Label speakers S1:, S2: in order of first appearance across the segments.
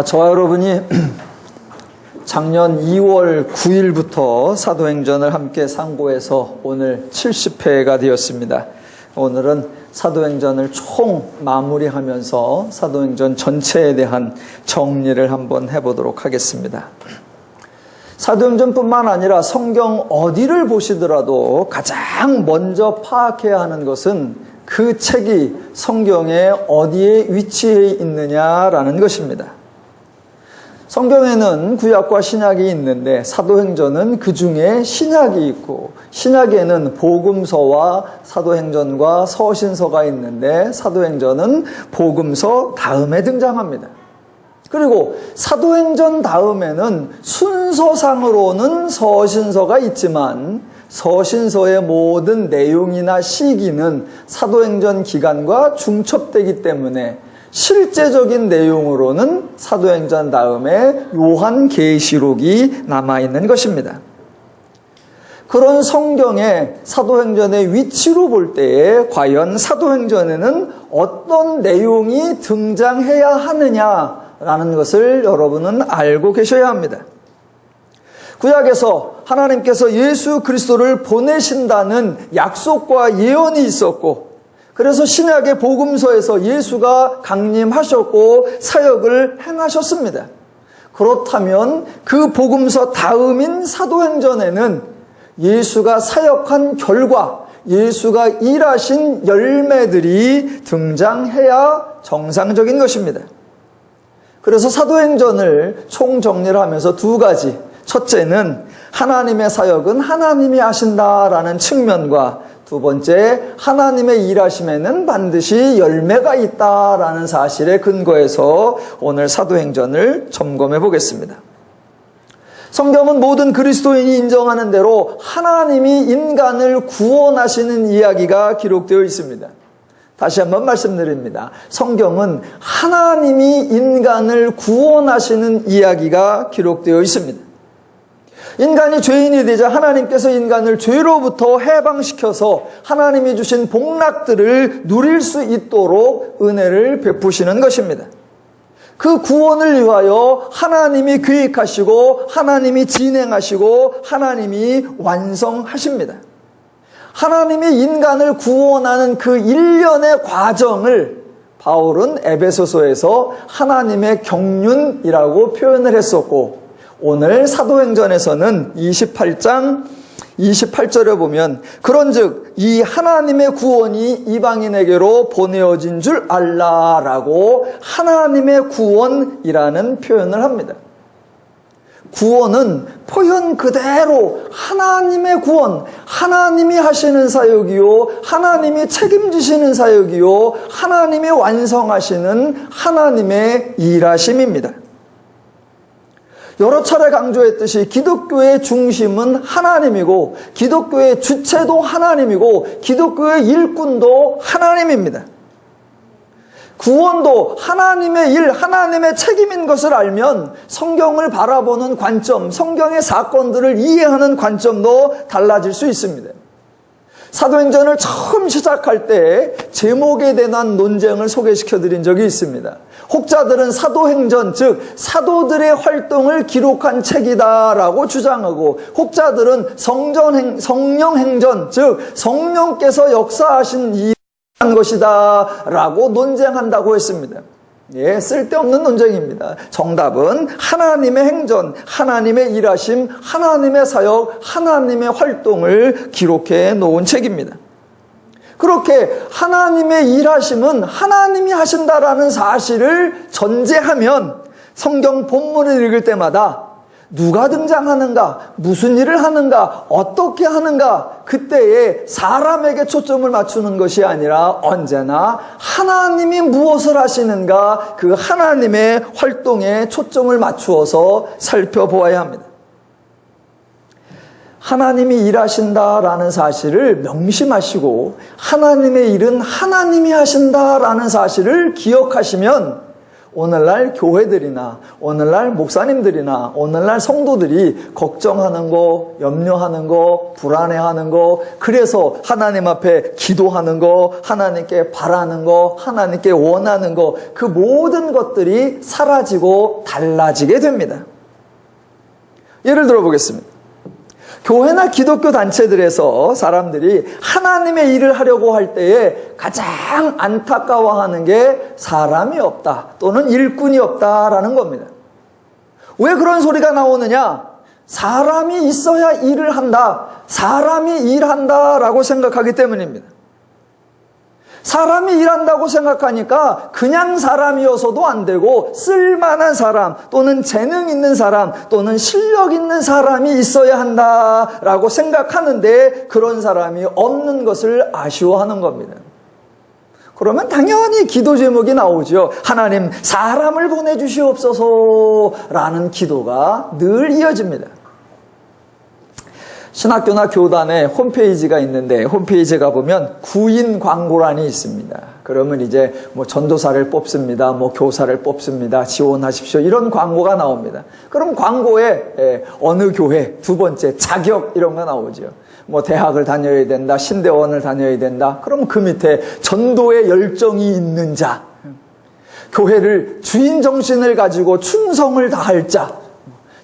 S1: 저와 여러분이 작년 2월 9일부터 사도행전을 함께 상고해서 오늘 70회가 되었습니다. 오늘은 사도행전을 총 마무리하면서 사도행전 전체에 대한 정리를 한번 해보도록 하겠습니다. 사도행전뿐만 아니라 성경 어디를 보시더라도 가장 먼저 파악해야 하는 것은 그 책이 성경에 어디에 위치해 있느냐라는 것입니다. 성경에는 구약과 신약이 있는데 사도행전은 그 중에 신약이 있고, 신약에는 복음서와 사도행전과 서신서가 있는데 사도행전은 복음서 다음에 등장합니다. 그리고 사도행전 다음에는 순서상으로는 서신서가 있지만 서신서의 모든 내용이나 시기는 사도행전 기간과 중첩되기 때문에 실제적인 내용으로는 사도행전 다음에 요한계시록이 남아있는 것입니다. 그런 성경의 사도행전의 위치로 볼 때에 과연 사도행전에는 어떤 내용이 등장해야 하느냐라는 것을 여러분은 알고 계셔야 합니다. 구약에서 하나님께서 예수 그리스도를 보내신다는 약속과 예언이 있었고, 그래서 신약의 복음서에서 예수가 강림하셨고 사역을 행하셨습니다. 그렇다면 그 복음서 다음인 사도행전에는 예수가 사역한 결과, 예수가 일하신 열매들이 등장해야 정상적인 것입니다. 그래서 사도행전을 총정리를 하면서 두 가지, 첫째는 하나님의 사역은 하나님이 하신다라는 측면과 두 번째, 하나님의 일하심에는 반드시 열매가 있다라는 사실에 근거해서 오늘 사도행전을 점검해 보겠습니다. 성경은 모든 그리스도인이 인정하는 대로 하나님이 인간을 구원하시는 이야기가 기록되어 있습니다. 다시 한번 말씀드립니다. 성경은 하나님이 인간을 구원하시는 이야기가 기록되어 있습니다. 인간이 죄인이 되자 하나님께서 인간을 죄로부터 해방시켜서 하나님이 주신 복락들을 누릴 수 있도록 은혜를 베푸시는 것입니다. 그 구원을 위하여 하나님이 계획하시고 하나님이 진행하시고 하나님이 완성하십니다. 하나님이 인간을 구원하는 그 일련의 과정을 바울은 에베소서에서 하나님의 경륜이라고 표현을 했었고, 오늘 사도행전에서는 28장 28절에 보면 그런즉 이 하나님의 구원이 이방인에게로 보내어진 줄 알라라고 하나님의 구원이라는 표현을 합니다. 구원은 표현 그대로 하나님의 구원, 하나님이 하시는 사역이요, 하나님이 책임지시는 사역이요, 하나님이 완성하시는 하나님의 일하심입니다. 여러 차례 강조했듯이 기독교의 중심은 하나님이고, 기독교의 주체도 하나님이고, 기독교의 일꾼도 하나님입니다. 구원도 하나님의 일, 하나님의 책임인 것을 알면 성경을 바라보는 관점, 성경의 사건들을 이해하는 관점도 달라질 수 있습니다. 사도행전을 처음 시작할 때 제목에 대한 논쟁을 소개시켜드린 적이 있습니다. 혹자들은 사도행전, 즉 사도들의 활동을 기록한 책이다라고 주장하고, 혹자들은 성령행전, 즉 성령께서 역사하신 일한 것이다 라고 논쟁한다고 했습니다. 쓸데없는 논쟁입니다. 정답은 하나님의 행전, 하나님의 일하심, 하나님의 사역, 하나님의 활동을 기록해 놓은 책입니다. 그렇게 하나님의 일하심은 하나님이 하신다라는 사실을 전제하면 성경 본문을 읽을 때마다 누가 등장하는가, 무슨 일을 하는가, 어떻게 하는가, 그때에 사람에게 초점을 맞추는 것이 아니라 언제나 하나님이 무엇을 하시는가, 그 하나님의 활동에 초점을 맞추어서 살펴보아야 합니다. 하나님이 일하신다라는 사실을 명심하시고 하나님의 일은 하나님이 하신다라는 사실을 기억하시면 오늘날 교회들이나 오늘날 목사님들이나 오늘날 성도들이 걱정하는 거, 염려하는 거, 불안해하는 거, 그래서 하나님 앞에 기도하는 거, 하나님께 바라는 거, 하나님께 원하는 거, 그 모든 것들이 사라지고 달라지게 됩니다. 예를 들어 보겠습니다. 교회나 기독교 단체들에서 사람들이 하나님의 일을 하려고 할 때에 가장 안타까워하는 게 사람이 없다 또는 일꾼이 없다라는 겁니다. 왜 그런 소리가 나오느냐? 사람이 있어야 일을 한다, 사람이 일한다라고 생각하기 때문입니다. 사람이 일한다고 생각하니까 그냥 사람이어서도 안 되고 쓸만한 사람 또는 재능 있는 사람 또는 실력 있는 사람이 있어야 한다라고 생각하는데 그런 사람이 없는 것을 아쉬워하는 겁니다. 그러면 당연히 기도 제목이 나오죠. 하나님, 사람을 보내주시옵소서라는 기도가 늘 이어집니다. 신학교나 교단에 홈페이지가 있는데 홈페이지에 가보면 구인 광고란이 있습니다. 그러면 이제 뭐 전도사를 뽑습니다. 뭐 교사를 뽑습니다. 지원하십시오. 이런 광고가 나옵니다. 그럼 광고에 어느 교회, 두 번째 자격 이런 거 나오죠. 뭐 대학을 다녀야 된다. 신대원을 다녀야 된다. 그럼 그 밑에 전도에 열정이 있는 자, 교회를 주인 정신을 가지고 충성을 다할 자,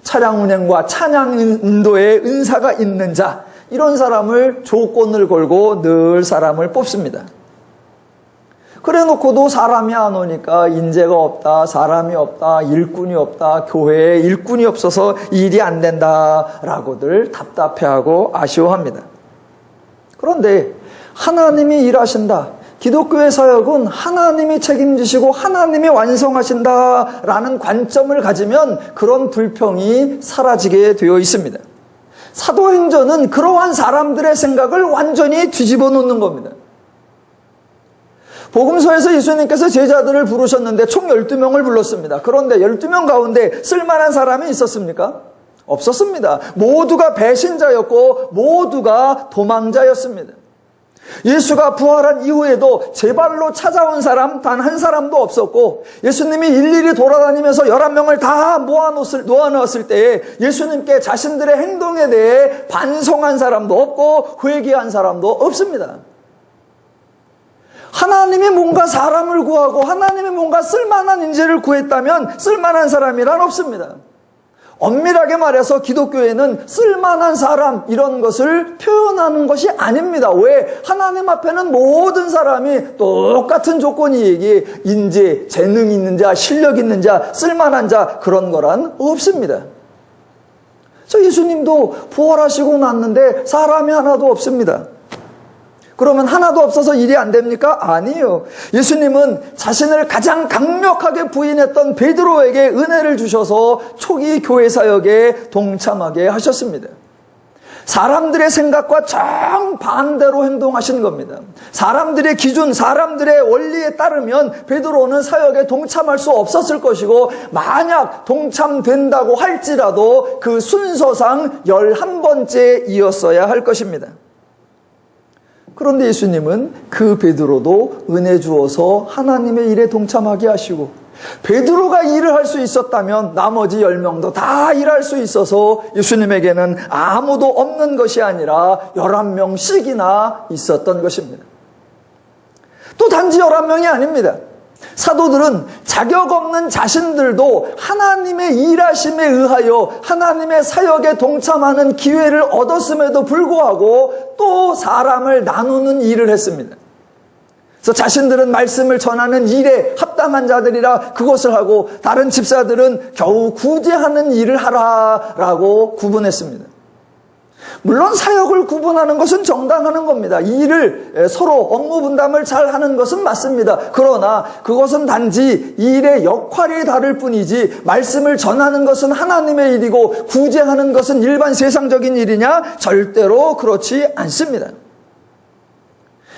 S1: 차량 운행과 찬양 인도에 은사가 있는 자, 이런 사람을 조건을 걸고 늘 사람을 뽑습니다. 그래 놓고도 사람이 안 오니까 인재가 없다, 사람이 없다, 일꾼이 없다, 교회에 일꾼이 없어서 일이 안 된다라고들 답답해하고 아쉬워합니다. 그런데 하나님이 일하신다, 기독교의 사역은 하나님이 책임지시고 하나님이 완성하신다라는 관점을 가지면 그런 불평이 사라지게 되어 있습니다. 사도행전은 그러한 사람들의 생각을 완전히 뒤집어 놓는 겁니다. 복음서에서 예수님께서 제자들을 부르셨는데 총 12명을 불렀습니다. 그런데 12명 가운데 쓸만한 사람이 있었습니까? 없었습니다. 모두가 배신자였고 모두가 도망자였습니다. 예수가 부활한 이후에도 제 발로 찾아온 사람 단 한 사람도 없었고, 예수님이 일일이 돌아다니면서 11명을 다 모아놓았을 때에 예수님께 자신들의 행동에 대해 반성한 사람도 없고 회개한 사람도 없습니다. 하나님이 뭔가 사람을 구하고 하나님이 뭔가 쓸만한 인재를 구했다면 쓸만한 사람이란 없습니다. 엄밀하게 말해서 기독교에는 쓸만한 사람 이런 것을 표현하는 것이 아닙니다. 왜? 하나님 앞에는 모든 사람이 똑같은 조건이 얘기해. 인재, 재능 있는 자, 실력 있는 자, 쓸만한 자, 그런 거란 없습니다. 예수님도 부활하시고 났는데 사람이 하나도 없습니다. 그러면 하나도 없어서 일이 안 됩니까? 아니에요. 예수님은 자신을 가장 강력하게 부인했던 베드로에게 은혜를 주셔서 초기 교회 사역에 동참하게 하셨습니다. 사람들의 생각과 정반대로 행동하신 겁니다. 사람들의 기준, 사람들의 원리에 따르면 베드로는 사역에 동참할 수 없었을 것이고, 만약 동참된다고 할지라도 그 순서상 11번째이었어야 할 것입니다. 그런데 예수님은 그 베드로도 은혜 주어서 하나님의 일에 동참하게 하시고, 베드로가 일을 할 수 있었다면 나머지 10명도 다 일할 수 있어서 예수님에게는 아무도 없는 것이 아니라 11명씩이나 있었던 것입니다. 또 단지 11명이 아닙니다. 사도들은 자격 없는 자신들도 하나님의 일하심에 의하여 하나님의 사역에 동참하는 기회를 얻었음에도 불구하고 또 사람을 나누는 일을 했습니다. 그래서 자신들은 말씀을 전하는 일에 합당한 자들이라 그것을 하고, 다른 집사들은 겨우 구제하는 일을 하라라고 구분했습니다. 물론 사역을 구분하는 것은 정당하는 겁니다. 이 일을 서로 업무 분담을 잘 하는 것은 맞습니다. 그러나 그것은 단지 이 일의 역할이 다를 뿐이지, 말씀을 전하는 것은 하나님의 일이고 구제하는 것은 일반 세상적인 일이냐? 절대로 그렇지 않습니다.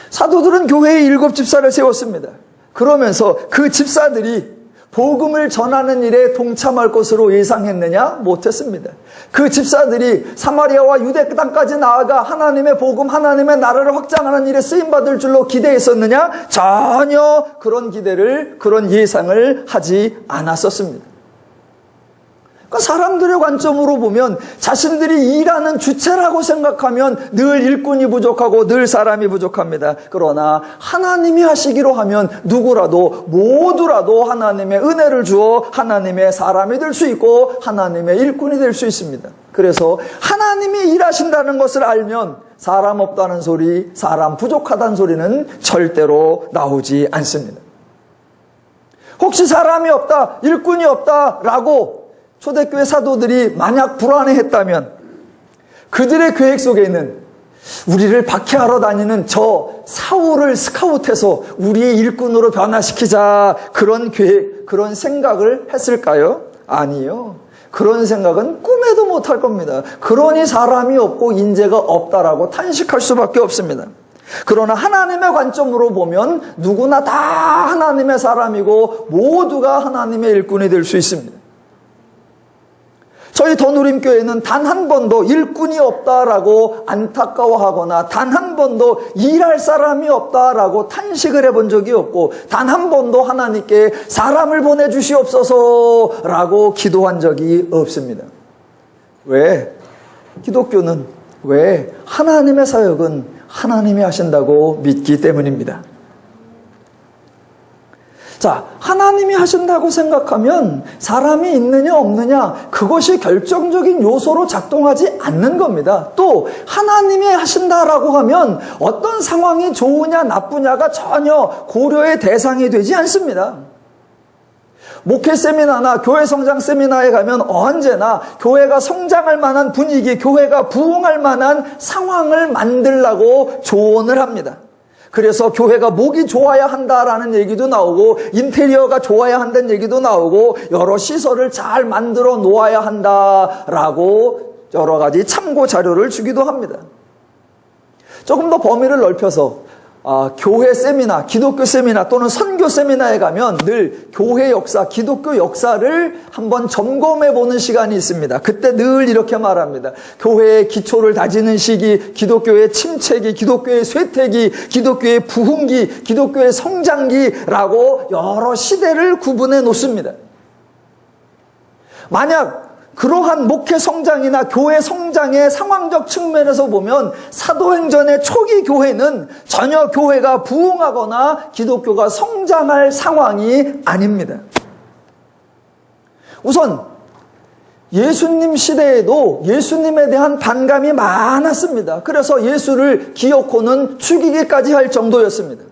S1: 사도들은 교회에 7 집사를 세웠습니다. 그러면서 그 집사들이 복음을 전하는 일에 동참할 것으로 예상했느냐? 못했습니다. 그 집사들이 사마리아와 유대 땅까지 나아가 하나님의 복음, 하나님의 나라를 확장하는 일에 쓰임받을 줄로 기대했었느냐? 전혀 그런 기대를, 그런 예상을 하지 않았었습니다. 그러니까 사람들의 관점으로 보면 자신들이 일하는 주체라고 생각하면 늘 일꾼이 부족하고 늘 사람이 부족합니다. 그러나 하나님이 하시기로 하면 누구라도 모두라도 하나님의 은혜를 주어 하나님의 사람이 될 수 있고 하나님의 일꾼이 될 수 있습니다. 그래서 하나님이 일하신다는 것을 알면 사람 없다는 소리, 사람 부족하다는 소리는 절대로 나오지 않습니다. 혹시 사람이 없다, 일꾼이 없다라고 초대교회 사도들이 만약 불안해했다면 그들의 계획 속에는 우리를 박해하러 다니는 저 사울을 스카우트해서 우리의 일꾼으로 변화시키자, 그런 계획, 그런 생각을 했을까요? 아니요. 그런 생각은 꿈에도 못할 겁니다. 그러니 사람이 없고 인재가 없다라고 탄식할 수밖에 없습니다. 그러나 하나님의 관점으로 보면 누구나 다 하나님의 사람이고 모두가 하나님의 일꾼이 될 수 있습니다. 저희 더누림교회는 단 한 번도 일꾼이 없다라고 안타까워하거나 단 한 번도 일할 사람이 없다라고 탄식을 해본 적이 없고 단 한 번도 하나님께 사람을 보내주시옵소서라고 기도한 적이 없습니다. 왜? 기독교는 왜? 하나님의 사역은 하나님이 하신다고 믿기 때문입니다. 자, 하나님이 하신다고 생각하면 사람이 있느냐 없느냐 그것이 결정적인 요소로 작동하지 않는 겁니다. 또 하나님이 하신다라고 하면 어떤 상황이 좋으냐 나쁘냐가 전혀 고려의 대상이 되지 않습니다. 목회 세미나나 교회 성장 세미나에 가면 언제나 교회가 성장할 만한 분위기, 교회가 부흥할 만한 상황을 만들라고 조언을 합니다. 그래서 교회가 목이 좋아야 한다라는 얘기도 나오고 인테리어가 좋아야 한다는 얘기도 나오고 여러 시설을 잘 만들어 놓아야 한다라고 여러 가지 참고 자료를 주기도 합니다. 조금 더 범위를 넓혀서 교회 세미나, 기독교 세미나 또는 선교 세미나에 가면 늘 교회 역사, 기독교 역사를 한번 점검해 보는 시간이 있습니다. 그때 늘 이렇게 말합니다. 교회의 기초를 다지는 시기, 기독교의 침체기, 기독교의 쇠퇴기, 기독교의 부흥기, 기독교의 성장기라고 여러 시대를 구분해 놓습니다. 만약 그러한 목회 성장이나 교회 성장의 상황적 측면에서 보면 사도행전의 초기 교회는 전혀 교회가 부흥하거나 기독교가 성장할 상황이 아닙니다. 우선 예수님 시대에도 예수님에 대한 반감이 많았습니다. 그래서 예수를 기어코는 죽이기까지 할 정도였습니다.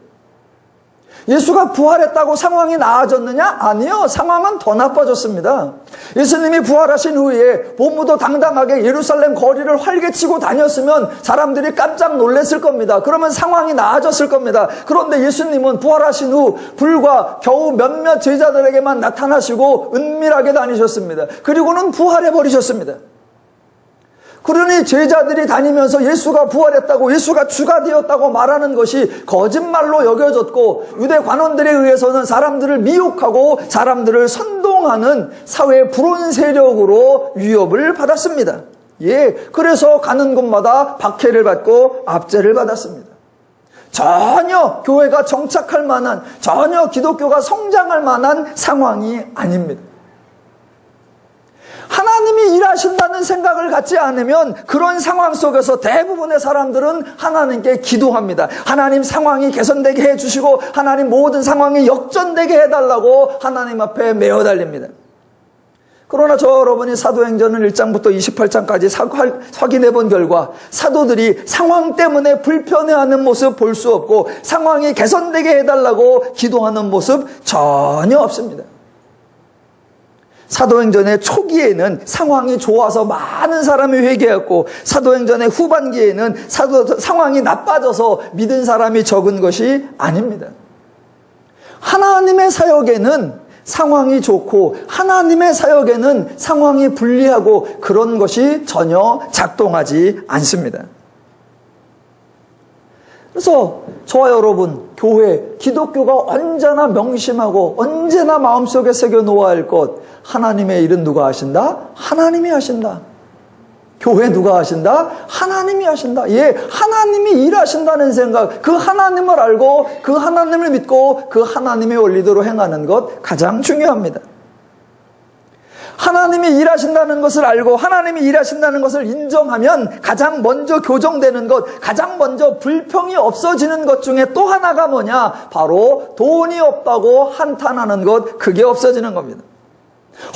S1: 예수가 부활했다고 상황이 나아졌느냐? 아니요. 상황은 더 나빠졌습니다. 예수님이 부활하신 후에 본무도 당당하게 예루살렘 거리를 활개치고 다녔으면 사람들이 깜짝 놀랐을 겁니다. 그러면 상황이 나아졌을 겁니다. 그런데 예수님은 부활하신 후 불과 겨우 몇몇 제자들에게만 나타나시고 은밀하게 다니셨습니다. 그리고는 부활해버리셨습니다. 그러니 제자들이 다니면서 예수가 부활했다고, 예수가 주가 되었다고 말하는 것이 거짓말로 여겨졌고 유대 관원들에 의해서는 사람들을 미혹하고 사람들을 선동하는 사회 불온 세력으로 위협을 받았습니다. 그래서 가는 곳마다 박해를 받고 압제를 받았습니다. 전혀 교회가 정착할 만한, 전혀 기독교가 성장할 만한 상황이 아닙니다. 하나님이 일하신다는 생각을 갖지 않으면 그런 상황 속에서 대부분의 사람들은 하나님께 기도합니다. 하나님 상황이 개선되게 해주시고 하나님 모든 상황이 역전되게 해달라고 하나님 앞에 메어 달립니다. 그러나 여러분이 사도행전을 1장부터 28장까지 확인해 본 결과 사도들이 상황 때문에 불편해하는 모습 볼 수 없고 상황이 개선되게 해달라고 기도하는 모습 전혀 없습니다. 사도행전의 초기에는 상황이 좋아서 많은 사람이 회개했고 사도행전의 후반기에는 상황이 나빠져서 믿은 사람이 적은 것이 아닙니다. 하나님의 사역에는 상황이 좋고 하나님의 사역에는 상황이 불리하고 그런 것이 전혀 작동하지 않습니다. 그래서 저와 여러분, 교회, 기독교가 언제나 명심하고 언제나 마음속에 새겨놓아야 할 것, 하나님의 일은 누가 하신다? 하나님이 하신다. 교회 누가 하신다? 하나님이 하신다. 예, 하나님이 일하신다는 생각, 그 하나님을 알고 그 하나님을 믿고 그 하나님의 원리대로 행하는 것 가장 중요합니다. 하나님이 일하신다는 것을 알고 하나님이 일하신다는 것을 인정하면 가장 먼저 교정되는 것, 가장 먼저 불평이 없어지는 것 중에 또 하나가 뭐냐? 바로 돈이 없다고 한탄하는 것, 그게 없어지는 겁니다.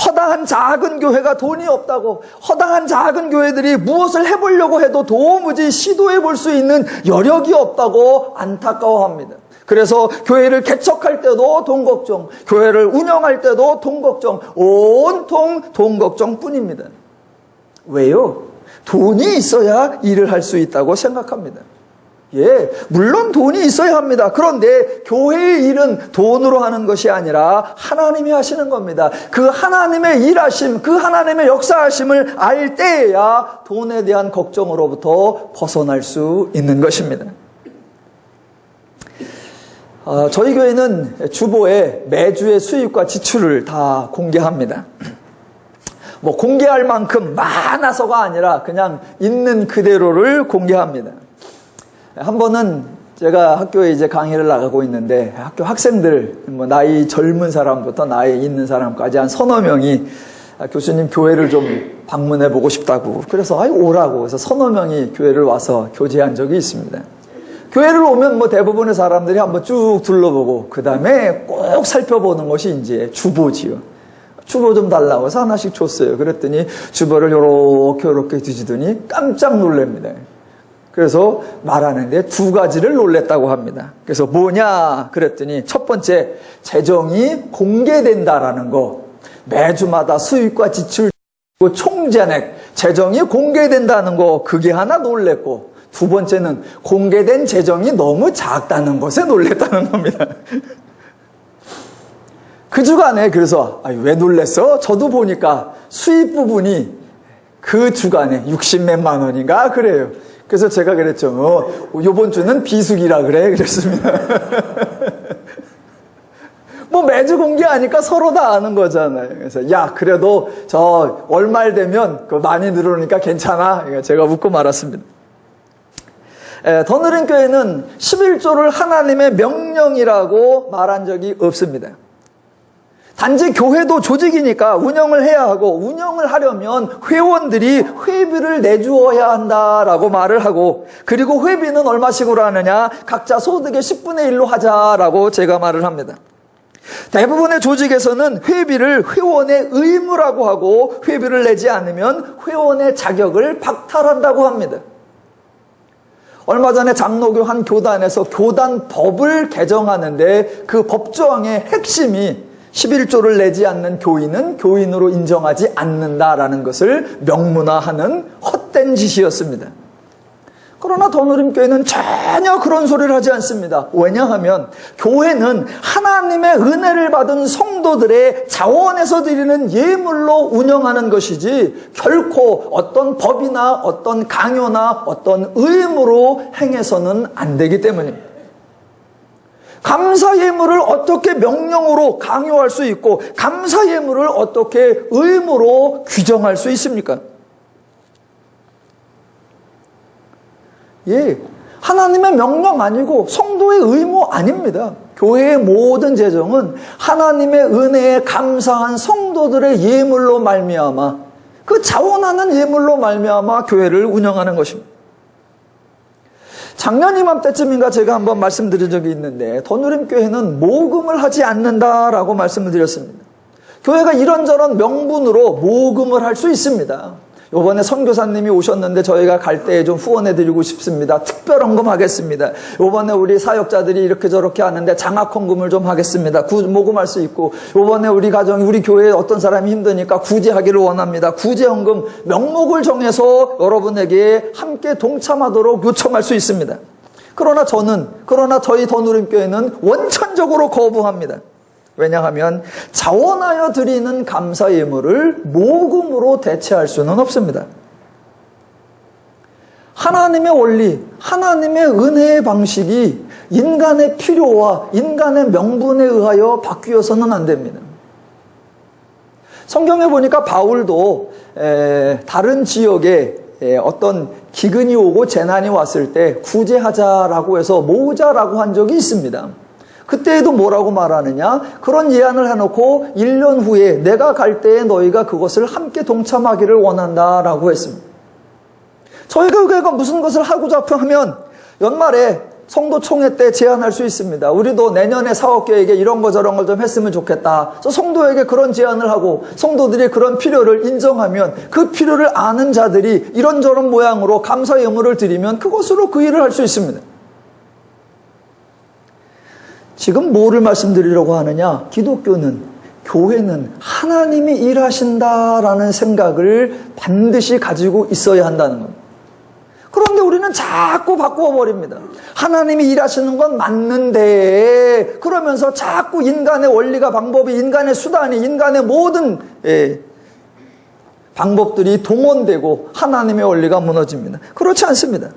S1: 허다한 작은 교회가 돈이 없다고, 허다한 작은 교회들이 무엇을 해보려고 해도 도무지 시도해 볼 수 있는 여력이 없다고 안타까워합니다. 그래서 교회를 개척할 때도 돈 걱정, 교회를 운영할 때도 돈 걱정, 온통 돈 걱정뿐입니다. 왜요? 돈이 있어야 일을 할 수 있다고 생각합니다. 예, 물론 돈이 있어야 합니다. 그런데 교회의 일은 돈으로 하는 것이 아니라 하나님이 하시는 겁니다. 그 하나님의 일하심, 그 하나님의 역사하심을 알 때에야 돈에 대한 걱정으로부터 벗어날 수 있는 것입니다. 저희 교회는 주보에 매주의 수입과 지출을 다 공개합니다. 뭐 공개할 만큼 많아서가 아니라 그냥 있는 그대로를 공개합니다. 한 번은 제가 학교에 이제 강의를 나가고 있는데 학교 학생들, 뭐 나이 젊은 사람부터 나이 있는 사람까지 한 서너 명이 교수님 교회를 좀 방문해 보고 싶다고, 그래서 오라고 해서 서너 명이 교회를 와서 교제한 적이 있습니다. 교회를 오면 뭐 대부분의 사람들이 한번 쭉 둘러보고 그 다음에 꼭 살펴보는 것이 이제 주보지요. 주보 좀 달라고 해서 하나씩 줬어요. 그랬더니 주보를 요렇게 뒤지더니 깜짝 놀랍니다. 그래서 말하는데 두 가지를 놀랬다고 합니다. 그래서 뭐냐 그랬더니 첫 번째, 재정이 공개된다라는 거. 매주마다 수입과 지출, 총잔액, 재정이 공개된다는 거, 그게 하나 놀랬고, 두 번째는 공개된 재정이 너무 작다는 것에 놀랬다는 겁니다. 그 주간에 그래서 왜 놀랬어? 저도 보니까 수입 부분이 그 주간에 60몇만 원인가 그래요. 그래서 제가 그랬죠. 요번 주는 비수기라 그래. 그랬습니다. 뭐 매주 공개하니까 서로 다 아는 거잖아요. 그래서 야, 그래도 저 월말 되면 많이 늘어오니까 괜찮아. 제가 묻고 말았습니다. 더 느린 교회는 11조를 하나님의 명령이라고 말한 적이 없습니다. 단지 교회도 조직이니까 운영을 해야 하고, 운영을 하려면 회원들이 회비를 내주어야 한다라고 말을 하고, 그리고 회비는 얼마씩으로 하느냐? 각자 소득의 10분의 1로 하자라고 제가 말을 합니다. 대부분의 조직에서는 회비를 회원의 의무라고 하고, 회비를 내지 않으면 회원의 자격을 박탈한다고 합니다. 얼마 전에 장로교 한 교단에서 교단법을 개정하는데 그 법조항의 핵심이 11조를 내지 않는 교인은 교인으로 인정하지 않는다라는 것을 명문화하는 헛된 짓이었습니다. 그러나 더느림교회는 전혀 그런 소리를 하지 않습니다. 왜냐하면 교회는 하나님의 은혜를 받은 성도들의 자원에서 드리는 예물로 운영하는 것이지 결코 어떤 법이나 어떤 강요나 어떤 의무로 행해서는 안 되기 때문입니다. 감사 예물을 어떻게 명령으로 강요할 수 있고 감사 예물을 어떻게 의무로 규정할 수 있습니까? 예, 하나님의 명령 아니고 성도의 의무 아닙니다. 교회의 모든 재정은 하나님의 은혜에 감사한 성도들의 예물로 말미암아, 그 자원하는 예물로 말미암아 교회를 운영하는 것입니다. 작년 이맘때쯤인가 제가 한번 말씀드린 적이 있는데 더누림교회는 모금을 하지 않는다라고 말씀을 드렸습니다. 교회가 이런저런 명분으로 모금을 할 수 있습니다. 이번에 선교사님이 오셨는데 저희가 갈 때 좀 후원해드리고 싶습니다. 특별 헌금하겠습니다. 이번에 우리 사역자들이 이렇게 저렇게 하는데 장학 헌금을 좀 하겠습니다. 모금할 수 있고, 이번에 우리 가정이 우리 교회에 어떤 사람이 힘드니까 구제하기를 원합니다. 구제 헌금 명목을 정해서 여러분에게 함께 동참하도록 요청할 수 있습니다. 그러나 저희 더누림교회는 원천적으로 거부합니다. 왜냐하면 자원하여 드리는 감사 예물을 모금으로 대체할 수는 없습니다. 하나님의 원리, 하나님의 은혜의 방식이 인간의 필요와 인간의 명분에 의하여 바뀌어서는 안 됩니다. 성경에 보니까 바울도 다른 지역에 어떤 기근이 오고 재난이 왔을 때 구제하자라고 해서 모으자라고 한 적이 있습니다. 그때에도 뭐라고 말하느냐? 그런 예안을 해놓고 1년 후에 내가 갈 때에 너희가 그것을 함께 동참하기를 원한다라고 했습니다. 저희가 교회가 무슨 것을 하고자 하면 연말에 성도 총회 때 제안할 수 있습니다. 우리도 내년에 사업계획에 이런 거 저런 걸 좀 했으면 좋겠다. 그래서 성도에게 그런 제안을 하고 성도들이 그런 필요를 인정하면 그 필요를 아는 자들이 이런저런 모양으로 감사 예물을 드리면 그것으로 그 일을 할 수 있습니다. 지금 뭐를 말씀드리려고 하느냐? 기독교는, 교회는 하나님이 일하신다라는 생각을 반드시 가지고 있어야 한다는 겁니다. 그런데 우리는 자꾸 바꾸어 버립니다. 하나님이 일하시는 건 맞는데 그러면서 자꾸 인간의 원리가 방법이, 인간의 수단이, 인간의 모든 방법들이 동원되고 하나님의 원리가 무너집니다. 그렇지 않습니다.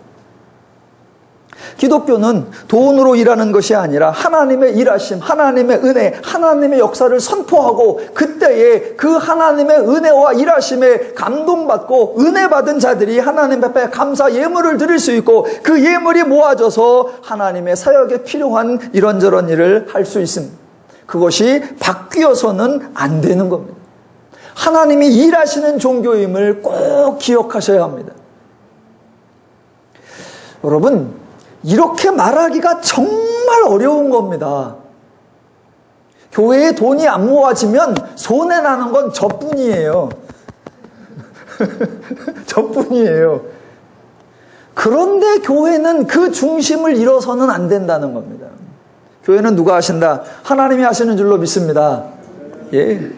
S1: 기독교는 돈으로 일하는 것이 아니라 하나님의 일하심, 하나님의 은혜, 하나님의 역사를 선포하고 그때에 그 하나님의 은혜와 일하심에 감동받고 은혜 받은 자들이 하나님 앞에 감사 예물을 드릴 수 있고 그 예물이 모아져서 하나님의 사역에 필요한 이런저런 일을 할 수 있습니다. 그것이 바뀌어서는 안 되는 겁니다. 하나님이 일하시는 종교임을 꼭 기억하셔야 합니다. 여러분, 이렇게 말하기가 정말 어려운 겁니다. 교회에 돈이 안 모아지면 손해나는 건 저뿐이에요. 저뿐이에요. 그런데 교회는 그 중심을 잃어서는 안 된다는 겁니다. 교회는 누가 하신다? 하나님이 하시는 줄로 믿습니다. 예.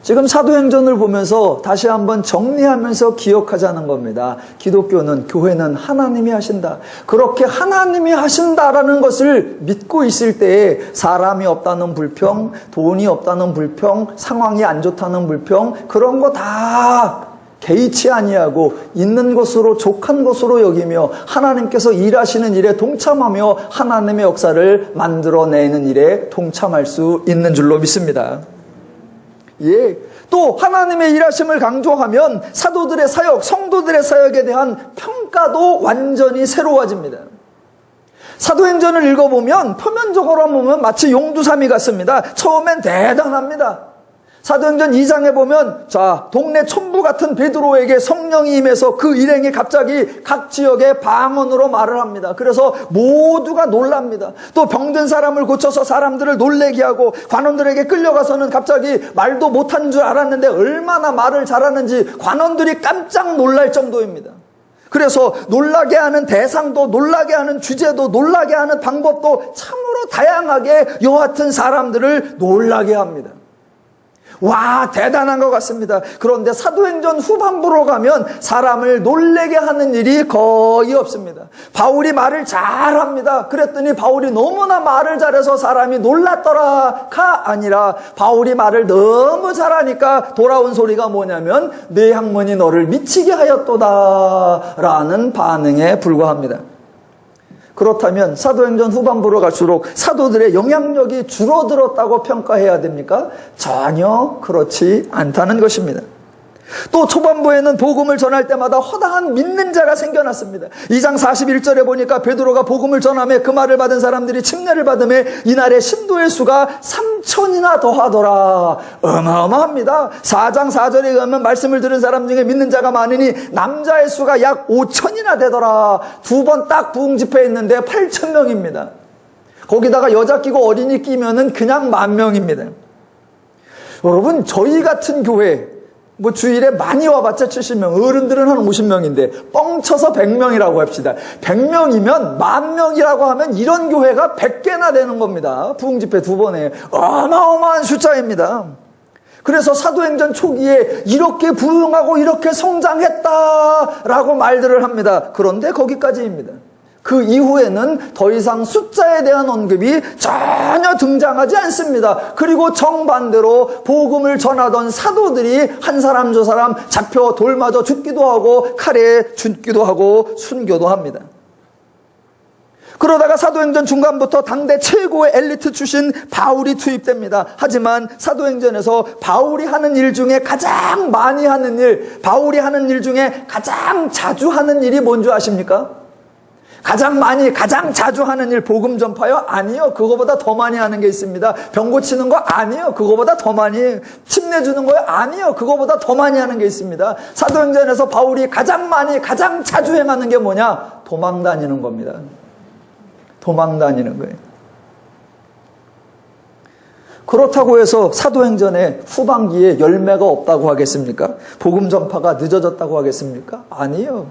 S1: 지금 사도행전을 보면서 다시 한번 정리하면서 기억하자는 겁니다. 기독교는, 교회는 하나님이 하신다. 그렇게 하나님이 하신다라는 것을 믿고 있을 때에 사람이 없다는 불평, 돈이 없다는 불평, 상황이 안 좋다는 불평, 그런 거 다 개의치 아니하고 있는 것으로 족한 것으로 여기며 하나님께서 일하시는 일에 동참하며 하나님의 역사를 만들어내는 일에 동참할 수 있는 줄로 믿습니다. 예. 또 하나님의 일하심을 강조하면 사도들의 사역, 성도들의 사역에 대한 평가도 완전히 새로워집니다. 사도행전을 읽어보면 표면적으로 보면 마치 용두사미 같습니다. 처음엔 대단합니다. 사도행전 2장에 보면 자, 동네 촌부 같은 베드로에게 성령이 임해서 그 일행이 갑자기 각 지역의 방언으로 말을 합니다. 그래서 모두가 놀랍니다. 또 병든 사람을 고쳐서 사람들을 놀래게 하고 관원들에게 끌려가서는 갑자기 말도 못한 줄 알았는데 얼마나 말을 잘하는지 관원들이 깜짝 놀랄 정도입니다. 그래서 놀라게 하는 대상도, 놀라게 하는 주제도, 놀라게 하는 방법도 참으로 다양하게 여하튼 사람들을 놀라게 합니다. 와, 대단한 것 같습니다. 그런데 사도행전 후반부로 가면 사람을 놀래게 하는 일이 거의 없습니다. 바울이 말을 잘합니다. 그랬더니 바울이 너무나 말을 잘해서 사람이 놀랐더라가 아니라 바울이 말을 너무 잘하니까 돌아온 소리가 뭐냐면 내 학문이 너를 미치게 하였도다 라는 반응에 불과합니다. 그렇다면 사도행전 후반부로 갈수록 사도들의 영향력이 줄어들었다고 평가해야 됩니까? 전혀 그렇지 않다는 것입니다. 또 초반부에는 복음을 전할 때마다 허다한 믿는 자가 생겨났습니다. 2장 41절에 보니까 베드로가 복음을 전하며 그 말을 받은 사람들이 침례를 받으며 이날의 신도의 수가 3,000이나 더하더라. 어마어마합니다. 4장 4절에 의하면 말씀을 들은 사람 중에 믿는 자가 많으니 남자의 수가 약 5,000이나 되더라. 2번 딱 부흥 집회했는데 8,000명입니다. 거기다가 여자 끼고 어린이 끼면은 그냥 10,000명입니다. 여러분, 저희 같은 교회 뭐 주일에 많이 와봤자 70명, 어른들은 한 50명인데 뻥쳐서 100명이라고 합시다. 100명이면 10,000명이라고 하면 이런 교회가 100개나 되는 겁니다. 부흥집회 2번에 어마어마한 숫자입니다. 그래서 사도행전 초기에 이렇게 부흥하고 이렇게 성장했다라고 말들을 합니다. 그런데 거기까지입니다. 그 이후에는 더 이상 숫자에 대한 언급이 전혀 등장하지 않습니다. 그리고 정반대로 복음을 전하던 사도들이 한 사람 저 사람 잡혀 돌 맞아 죽기도 하고 칼에 죽기도 하고 순교도 합니다. 그러다가 사도행전 중간부터 당대 최고의 엘리트 출신 바울이 투입됩니다. 하지만 사도행전에서 바울이 하는 일 중에 가장 많이 하는 일, 바울이 하는 일 중에 가장 자주 하는 일이 뭔지 아십니까? 가장 많이, 가장 자주 하는 일, 복음 전파요? 아니요. 그거보다 더 많이 하는 게 있습니다. 병 고치는 거? 아니요. 그거보다 더 많이. 침 내주는 거요? 아니요. 그거보다 더 많이 하는 게 있습니다. 사도행전에서 바울이 가장 많이, 가장 자주 행하는 게 뭐냐? 도망 다니는 겁니다. 도망 다니는 거예요. 그렇다고 해서 사도행전의 후반기에 열매가 없다고 하겠습니까? 복음 전파가 늦어졌다고 하겠습니까? 아니요.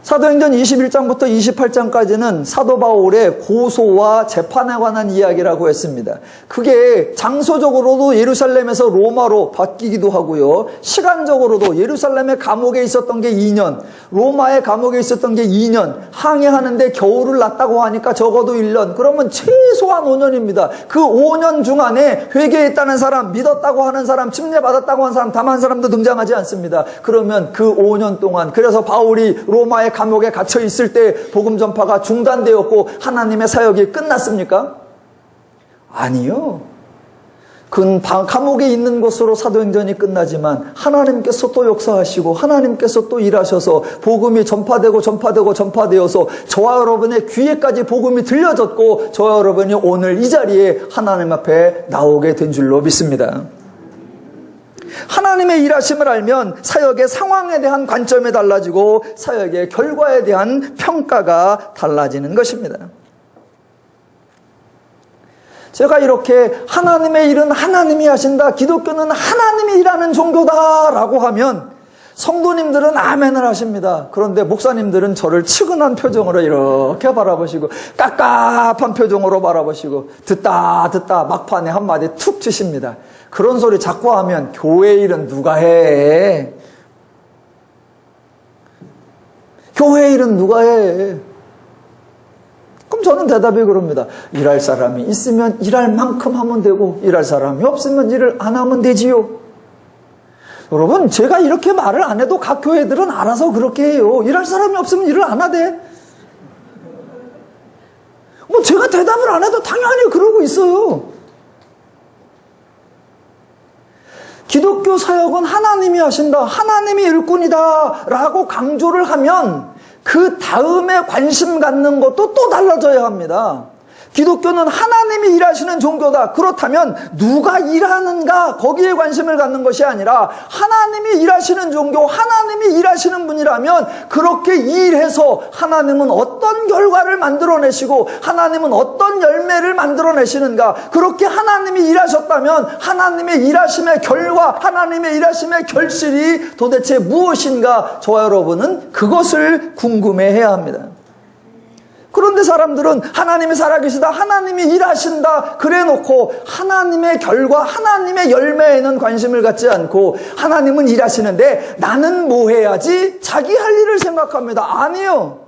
S1: 사도행전 21장부터 28장까지는 사도 바울의 고소와 재판에 관한 이야기라고 했습니다. 그게 장소적으로도 예루살렘에서 로마로 바뀌기도 하고요. 시간적으로도 예루살렘의 감옥에 있었던 게 2년, 로마의 감옥에 있었던 게 2년, 항해하는데 겨울을 났다고 하니까 적어도 1년, 그러면 최소한 5년입니다. 그 5년 중 안에 회개했다는 사람, 믿었다고 하는 사람, 침례받았다고 하는 사람, 다만 사람도 등장하지 않습니다. 그러면 그 5년 동안, 그래서 바울이 로마의 감옥에 갇혀 있을 때 복음 전파가 중단되었고 하나님의 사역이 끝났습니까? 아니요. 그 감옥에 있는 것으로 사도행전이 끝나지만 하나님께서 또 역사하시고 하나님께서 또 일하셔서 복음이 전파되어서 저와 여러분의 귀에까지 복음이 들려졌고 저와 여러분이 오늘 이 자리에 하나님 앞에 나오게 된 줄로 믿습니다. 하나님의 일하심을 알면 사역의 상황에 대한 관점이 달라지고 사역의 결과에 대한 평가가 달라지는 것입니다. 제가 이렇게 하나님의 일은 하나님이 하신다, 기독교는 하나님이 일하는 종교다라고 하면 성도님들은 아멘을 하십니다. 그런데 목사님들은 저를 측은한 표정으로 이렇게 바라보시고 깝깝한 표정으로 바라보시고 듣다 막판에 한마디 툭 치십니다. 그런 소리 자꾸 하면 교회 일은 누가 해? 교회 일은 누가 해? 그럼 저는 대답이 그럽니다. 일할 사람이 있으면 일할 만큼 하면 되고 일할 사람이 없으면 일을 안 하면 되지요. 여러분, 제가 이렇게 말을 안 해도 각 교회들은 알아서 그렇게 해요. 일할 사람이 없으면 일을 안 하대. 뭐 제가 대답을 안 해도 당연히 그러고 있어요. 기독교 사역은 하나님이 하신다, 하나님이 일꾼이다 라고 강조를 하면 그 다음에 관심 갖는 것도 또 달라져야 합니다. 기독교는 하나님이 일하시는 종교다. 그렇다면 누가 일하는가 거기에 관심을 갖는 것이 아니라 하나님이 일하시는 종교, 하나님이 일하시는 분이라면 그렇게 일해서 하나님은 어떤 결과를 만들어내시고 하나님은 어떤 열매를 만들어내시는가, 그렇게 하나님이 일하셨다면 하나님의 일하심의 결과, 하나님의 일하심의 결실이 도대체 무엇인가 저와 여러분은 그것을 궁금해해야 합니다. 그런데 사람들은 하나님이 살아계시다, 하나님이 일하신다 그래 놓고 하나님의 결과, 하나님의 열매에는 관심을 갖지 않고 하나님은 일하시는데 나는 뭐 해야지? 자기 할 일을 생각합니다. 아니요.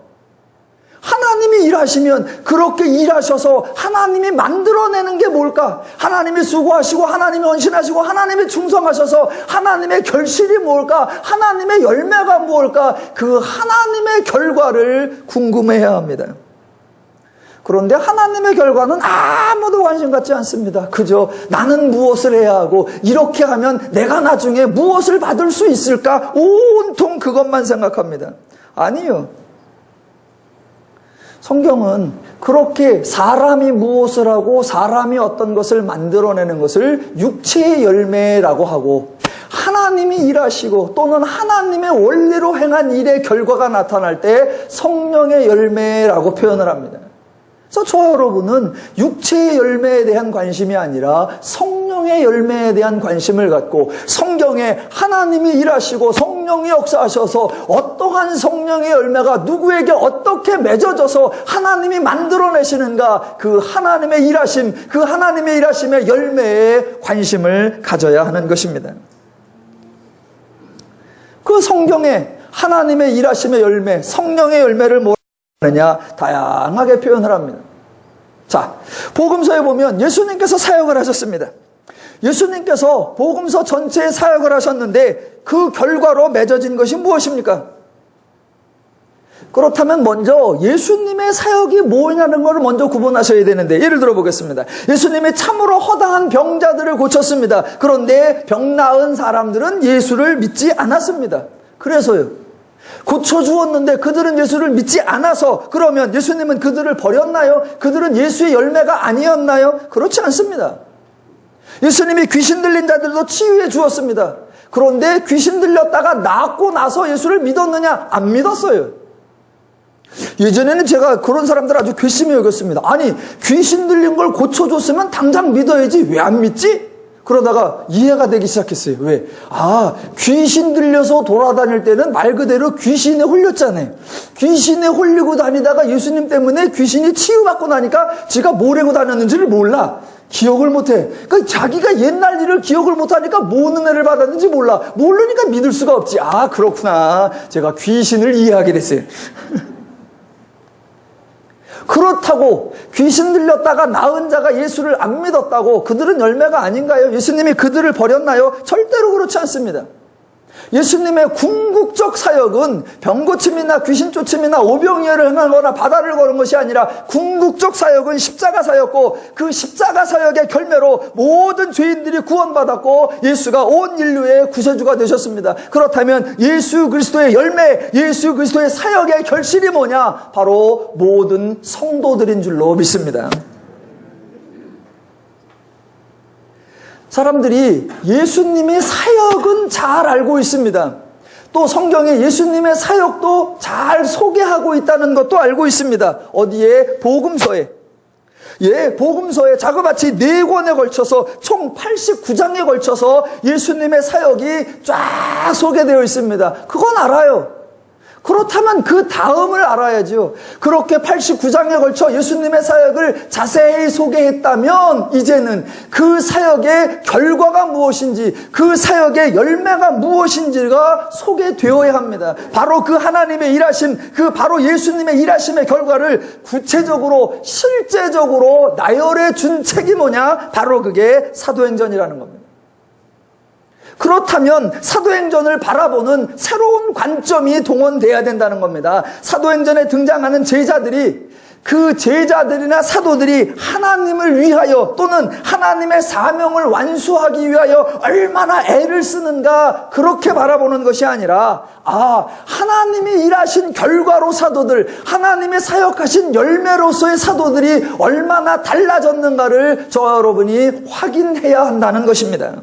S1: 하나님이 일하시면 그렇게 일하셔서 하나님이 만들어내는 게 뭘까? 하나님이 수고하시고 하나님이 헌신하시고 하나님이 충성하셔서 하나님의 결실이 뭘까? 하나님의 열매가 뭘까? 그 하나님의 결과를 궁금해해야 합니다. 그런데 하나님의 결과는 아무도 관심 갖지 않습니다. 그저 나는 무엇을 해야 하고 이렇게 하면 내가 나중에 무엇을 받을 수 있을까? 온통 그것만 생각합니다. 아니요. 성경은 그렇게 사람이 무엇을 하고 사람이 어떤 것을 만들어내는 것을 육체의 열매라고 하고 하나님이 일하시고 또는 하나님의 원리로 행한 일의 결과가 나타날 때 성령의 열매라고 표현을 합니다. 그래서 저와 여러분은 육체의 열매에 대한 관심이 아니라 성령의 열매에 대한 관심을 갖고 성경에 하나님이 일하시고 성령이 역사하셔서 어떠한 성령의 열매가 누구에게 어떻게 맺어져서 하나님이 만들어내시는가, 그 하나님의 일하심, 그 하나님의 일하심의 열매에 관심을 가져야 하는 것입니다. 그 성경에 하나님의 일하심의 열매, 성령의 열매를 하느냐 다양하게 표현을 합니다. 자, 복음서에 보면 예수님께서 사역을 하셨습니다. 예수님께서 복음서 전체에 사역을 하셨는데 그 결과로 맺어진 것이 무엇입니까? 그렇다면 먼저 예수님의 사역이 뭐냐는 걸 먼저 구분하셔야 되는데, 예를 들어 보겠습니다. 예수님이 참으로 허다한 병자들을 고쳤습니다. 그런데 병 나은 사람들은 예수를 믿지 않았습니다. 그래서요, 고쳐주었는데 그들은 예수를 믿지 않아서, 그러면 예수님은 그들을 버렸나요? 그들은 예수의 열매가 아니었나요? 그렇지 않습니다. 예수님이 귀신 들린 자들도 치유해 주었습니다. 그런데 귀신 들렸다가 낫고 나서 예수를 믿었느냐? 안 믿었어요. 예전에는 제가 그런 사람들 아주 괘씸히 여겼습니다. 아니, 귀신 들린 걸 고쳐줬으면 당장 믿어야지 왜 안 믿지? 그러다가 이해가 되기 시작했어요. 왜? 아, 귀신 들려서 돌아다닐 때는 말 그대로 귀신에 홀렸잖아요. 귀신에 홀리고 다니다가 예수님 때문에 귀신이 치유받고 나니까 지가 뭘 하고 다녔는지를 몰라. 기억을 못해. 그러니까 자기가 옛날 일을 기억을 못하니까 뭔 은혜를 받았는지 몰라. 모르니까 믿을 수가 없지. 아, 그렇구나. 제가 귀신을 이해하게 됐어요. 그렇다고 귀신 들렸다가 나은 자가 예수를 안 믿었다고 그들은 열매가 아닌가요? 예수님이 그들을 버렸나요? 절대로 그렇지 않습니다. 예수님의 궁극적 사역은 병고침이나 귀신 쫓음이나 오병이어를 행하거나 바다를 거는 것이 아니라 궁극적 사역은 십자가 사였고, 그 십자가 사역의 결매로 모든 죄인들이 구원받았고 예수가 온 인류의 구세주가 되셨습니다. 그렇다면 예수 그리스도의 열매, 예수 그리스도의 사역의 결실이 뭐냐? 바로 모든 성도들인 줄로 믿습니다. 사람들이 예수님의 사역은 잘 알고 있습니다. 또 성경에 예수님의 사역도 잘 소개하고 있다는 것도 알고 있습니다. 어디에? 복음서에. 예, 복음서에 자그마치 4권에 걸쳐서 총 89장에 걸쳐서 예수님의 사역이 쫙 소개되어 있습니다. 그건 알아요. 그렇다면 그 다음을 알아야죠. 그렇게 89장에 걸쳐 예수님의 사역을 자세히 소개했다면 이제는 그 사역의 결과가 무엇인지, 그 사역의 열매가 무엇인지가 소개되어야 합니다. 바로 그 하나님의 일하심, 그 바로 예수님의 일하심의 결과를 구체적으로 실제적으로 나열해 준 책이 뭐냐? 바로 그게 사도행전이라는 겁니다. 그렇다면 사도행전을 바라보는 새로운 관점이 동원돼야 된다는 겁니다. 사도행전에 등장하는 제자들이, 그 제자들이나 사도들이 하나님을 위하여 또는 하나님의 사명을 완수하기 위하여 얼마나 애를 쓰는가, 그렇게 바라보는 것이 아니라, 아, 하나님이 일하신 결과로 사도들, 하나님의 사역하신 열매로서의 사도들이 얼마나 달라졌는가를 저와 여러분이 확인해야 한다는 것입니다.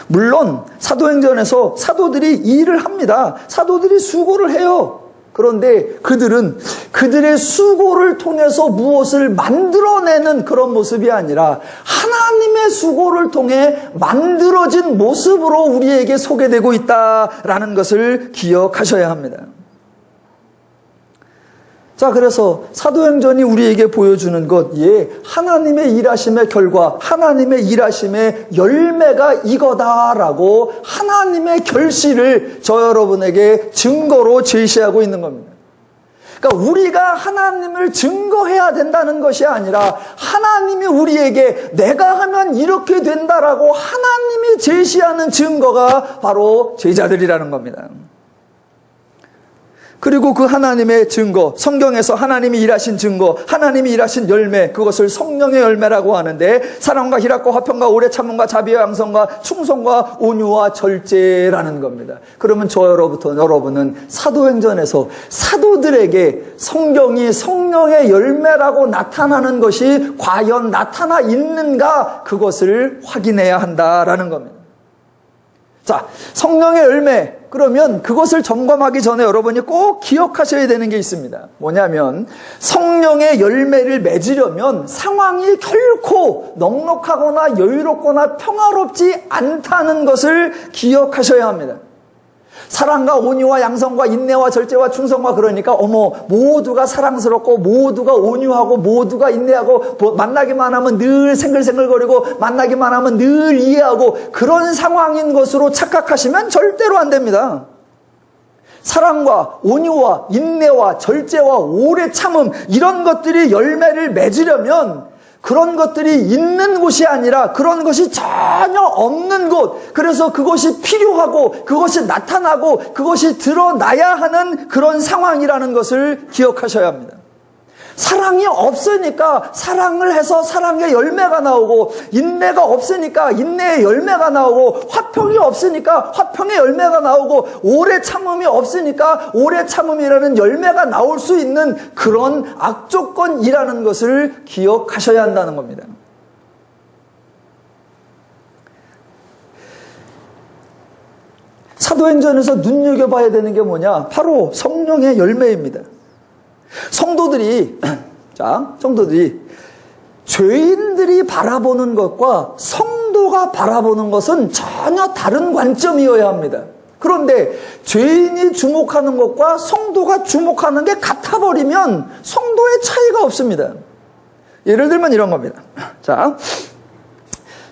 S1: 물론 사도행전에서 사도들이 일을 합니다. 사도들이 수고를 해요. 그런데 그들은 그들의 수고를 통해서 무엇을 만들어내는 그런 모습이 아니라 하나님의 수고를 통해 만들어진 모습으로 우리에게 소개되고 있다라는 것을 기억하셔야 합니다. 자, 그래서 사도행전이 우리에게 보여주는 것, 예, 하나님의 일하심의 결과, 하나님의 일하심의 열매가 이거다라고 하나님의 결실을 저 여러분에게 증거로 제시하고 있는 겁니다. 그러니까 우리가 하나님을 증거해야 된다는 것이 아니라 하나님이 우리에게 내가 하면 이렇게 된다라고 하나님이 제시하는 증거가 바로 제자들이라는 겁니다. 그리고 그 하나님의 증거, 성경에서 하나님이 일하신 증거, 하나님이 일하신 열매, 그것을 성령의 열매라고 하는데, 사랑과 희락과 화평과 오래 참음과 자비와 양성과 충성과 온유와 절제라는 겁니다. 그러면 저로부터 여러분은 사도행전에서 사도들에게 성경이 성령의 열매라고 나타나는 것이 과연 나타나 있는가, 그것을 확인해야 한다라는 겁니다. 자, 성령의 열매, 그러면 그것을 점검하기 전에 여러분이 꼭 기억하셔야 되는 게 있습니다. 뭐냐면 성령의 열매를 맺으려면 상황이 결코 넉넉하거나 여유롭거나 평화롭지 않다는 것을 기억하셔야 합니다. 사랑과 온유와 양성과 인내와 절제와 충성과, 그러니까 모두가 사랑스럽고 모두가 온유하고 모두가 인내하고 만나기만 하면 늘 생글생글거리고 만나기만 하면 늘 이해하고 그런 상황인 것으로 착각하시면 절대로 안 됩니다. 사랑과 온유와 인내와 절제와 오래 참음, 이런 것들이 열매를 맺으려면 그런 것들이 있는 곳이 아니라 그런 것이 전혀 없는 곳, 그래서 그것이 필요하고 그것이 나타나고 그것이 드러나야 하는 그런 상황이라는 것을 기억하셔야 합니다. 사랑이 없으니까 사랑을 해서 사랑의 열매가 나오고, 인내가 없으니까 인내의 열매가 나오고, 화평이 없으니까 화평의 열매가 나오고, 오래 참음이 없으니까 오래 참음이라는 열매가 나올 수 있는 그런 악조건이라는 것을 기억하셔야 한다는 겁니다. 사도행전에서 눈여겨봐야 되는 게 뭐냐? 바로 성령의 열매입니다. 성도들이 죄인들이 바라보는 것과 성도가 바라보는 것은 전혀 다른 관점이어야 합니다. 그런데 죄인이 주목하는 것과 성도가 주목하는 게 같아버리면 성도의 차이가 없습니다. 예를 들면 이런 겁니다. 자,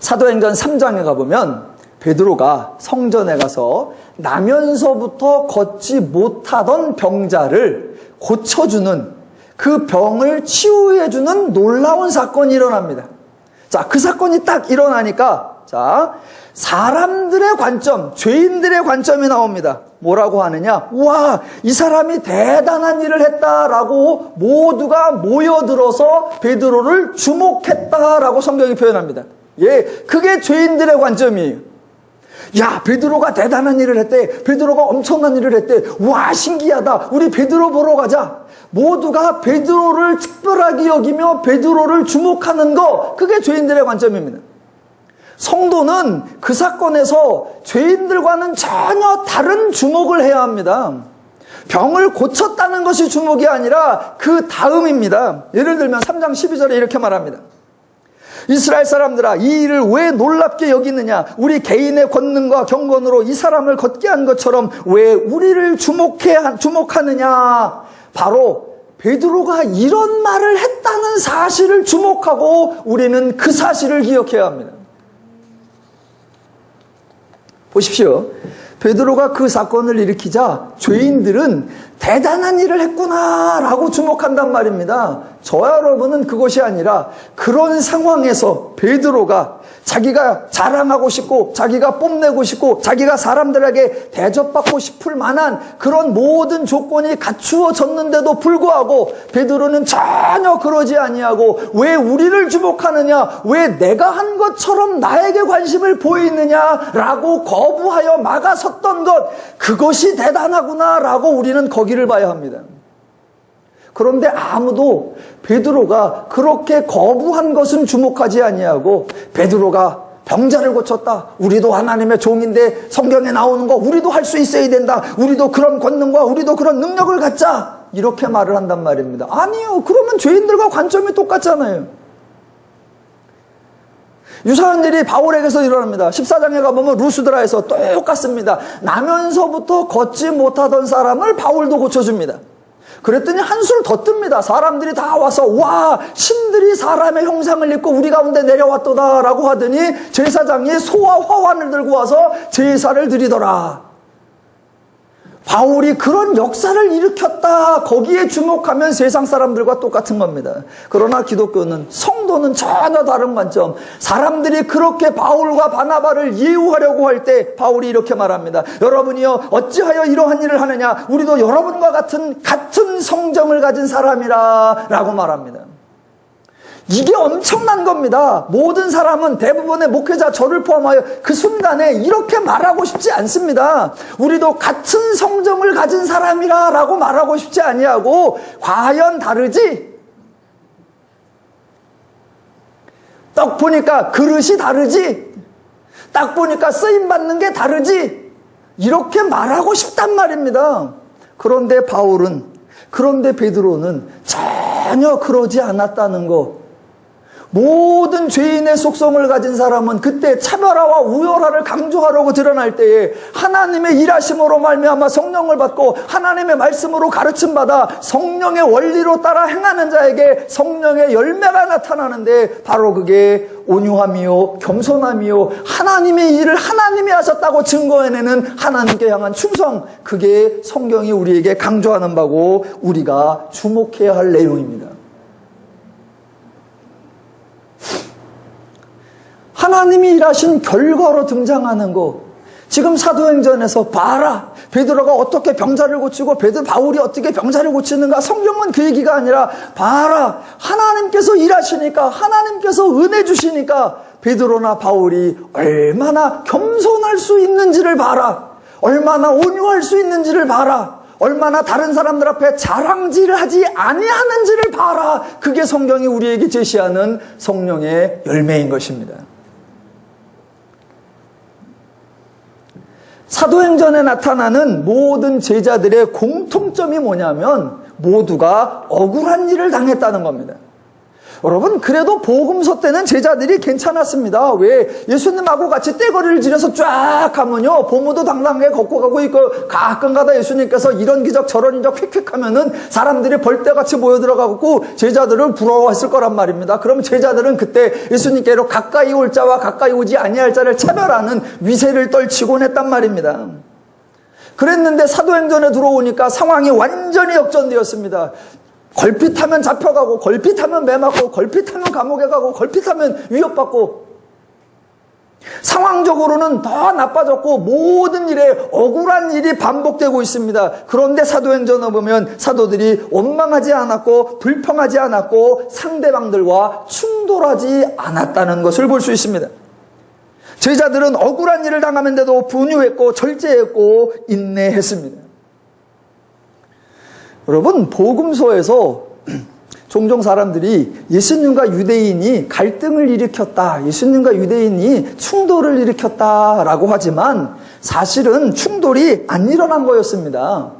S1: 사도행전 3장에 가보면 베드로가 성전에 가서 나면서부터 걷지 못하던 병자를 고쳐주는, 그 병을 치유해주는 놀라운 사건이 일어납니다. 자, 그 사건이 딱 일어나니까, 자, 사람들의 관점, 죄인들의 관점이 나옵니다. 뭐라고 하느냐? 와, 이 사람이 대단한 일을 했다라고 모두가 모여들어서 베드로를 주목했다라고 성경이 표현합니다. 예, 그게 죄인들의 관점이에요. 야, 베드로가 대단한 일을 했대. 베드로가 엄청난 일을 했대. 와, 신기하다. 우리 베드로 보러 가자. 모두가 베드로를 특별하게 여기며 베드로를 주목하는 거, 그게 죄인들의 관점입니다. 성도는 그 사건에서 죄인들과는 전혀 다른 주목을 해야 합니다. 병을 고쳤다는 것이 주목이 아니라 그 다음입니다. 예를 들면 3장 12절에 이렇게 말합니다. 이스라엘 사람들아, 이 일을 왜 놀랍게 여기느냐? 우리 개인의 권능과 경건으로 이 사람을 걷게 한 것처럼 왜 우리를 주목하느냐? 바로 베드로가 이런 말을 했다는 사실을 주목하고 우리는 그 사실을 기억해야 합니다. 보십시오. 베드로가 그 사건을 일으키자 죄인들은 대단한 일을 했구나라고 주목한단 말입니다. 저와 여러분은 그것이 아니라 그런 상황에서 베드로가 자기가 자랑하고 싶고 자기가 뽐내고 싶고 자기가 사람들에게 대접받고 싶을 만한 그런 모든 조건이 갖추어졌는데도 불구하고 베드로는 전혀 그러지 아니하고, 왜 우리를 주목하느냐, 왜 내가 한 것처럼 나에게 관심을 보이느냐라고 거부하여 막아섰던 것, 그것이 대단하구나라고 우리는 거기를 봐야 합니다. 그런데 아무도 베드로가 그렇게 거부한 것은 주목하지 아니하고, 베드로가 병자를 고쳤다, 우리도 하나님의 종인데 성경에 나오는 거 우리도 할 수 있어야 된다, 우리도 그런 권능과 우리도 그런 능력을 갖자, 이렇게 말을 한단 말입니다. 아니요, 그러면 죄인들과 관점이 똑같잖아요. 유사한 일이 바울에게서 일어납니다. 14장에 가보면 루스드라에서 똑같습니다. 나면서부터 걷지 못하던 사람을 바울도 고쳐줍니다. 그랬더니 한술 더 뜹니다. 사람들이 다 와서 와, 신들이 사람의 형상을 입고 우리 가운데 내려왔도다 라고 하더니 제사장이 소와 화환을 들고 와서 제사를 드리더라. 바울이 그런 역사를 일으켰다, 거기에 주목하면 세상 사람들과 똑같은 겁니다. 그러나 기독교는, 성도는 전혀 다른 관점. 사람들이 그렇게 바울과 바나바를 예우하려고 할 때 바울이 이렇게 말합니다. 여러분이요, 어찌하여 이러한 일을 하느냐? 우리도 여러분과 같은 성정을 가진 사람이라 라고 말합니다. 이게 엄청난 겁니다. 모든 사람은, 대부분의 목회자 저를 포함하여 그 순간에 이렇게 말하고 싶지 않습니다. 우리도 같은 성정을 가진 사람이라 라고 말하고 싶지 아니하고, 과연 다르지? 떡 보니까 그릇이 다르지? 딱 보니까 쓰임받는 게 다르지? 이렇게 말하고 싶단 말입니다. 그런데 베드로는 전혀 그러지 않았다는 거. 모든 죄인의 속성을 가진 사람은 그때 차별화와 우열화를 강조하려고 드러날 때에 하나님의 일하심으로 말미암아 성령을 받고 하나님의 말씀으로 가르침받아 성령의 원리로 따라 행하는 자에게 성령의 열매가 나타나는데 바로 그게 온유함이요 겸손함이요 하나님의 일을 하나님이 하셨다고 증거해내는 하나님께 향한 충성, 그게 성경이 우리에게 강조하는 바고 우리가 주목해야 할 내용입니다. 하나님이 일하신 결과로 등장하는 거, 지금 사도행전에서 봐라, 베드로가 어떻게 병자를 고치고 바울이 어떻게 병자를 고치는가, 성경은 그 얘기가 아니라 봐라, 하나님께서 일하시니까, 하나님께서 은혜 주시니까 베드로나 바울이 얼마나 겸손할 수 있는지를 봐라, 얼마나 온유할 수 있는지를 봐라, 얼마나 다른 사람들 앞에 자랑질을 하지 아니하는지를 봐라. 그게 성경이 우리에게 제시하는 성령의 열매인 것입니다. 사도행전에 나타나는 모든 제자들의 공통점이 뭐냐면 모두가 억울한 일을 당했다는 겁니다. 여러분, 그래도 복음서 때는 제자들이 괜찮았습니다. 왜? 예수님하고 같이 떼거리를 지려서 쫙 가면요, 보무도 당당하게 걷고 가고 있고, 가끔가다 예수님께서 이런 기적 저런 기적 휙휙 하면은 사람들이 벌떼같이 모여들어가고 제자들을 부러워했을 거란 말입니다. 그럼 제자들은 그때 예수님께로 가까이 올 자와 가까이 오지 아니할 자를 차별하는 위세를 떨치곤 했단 말입니다. 그랬는데 사도행전에 들어오니까 상황이 완전히 역전되었습니다. 걸핏하면 잡혀가고, 걸핏하면 매맞고, 걸핏하면 감옥에 가고, 걸핏하면 위협받고, 상황적으로는 더 나빠졌고 모든 일에 억울한 일이 반복되고 있습니다. 그런데 사도행전을 보면 사도들이 원망하지 않았고 불평하지 않았고 상대방들과 충돌하지 않았다는 것을 볼 수 있습니다. 제자들은 억울한 일을 당하면서도 분유했고 절제했고 인내했습니다. 여러분, 복음서에서 종종 사람들이 예수님과 유대인이 갈등을 일으켰다, 예수님과 유대인이 충돌을 일으켰다라고 하지만 사실은 충돌이 안 일어난 거였습니다.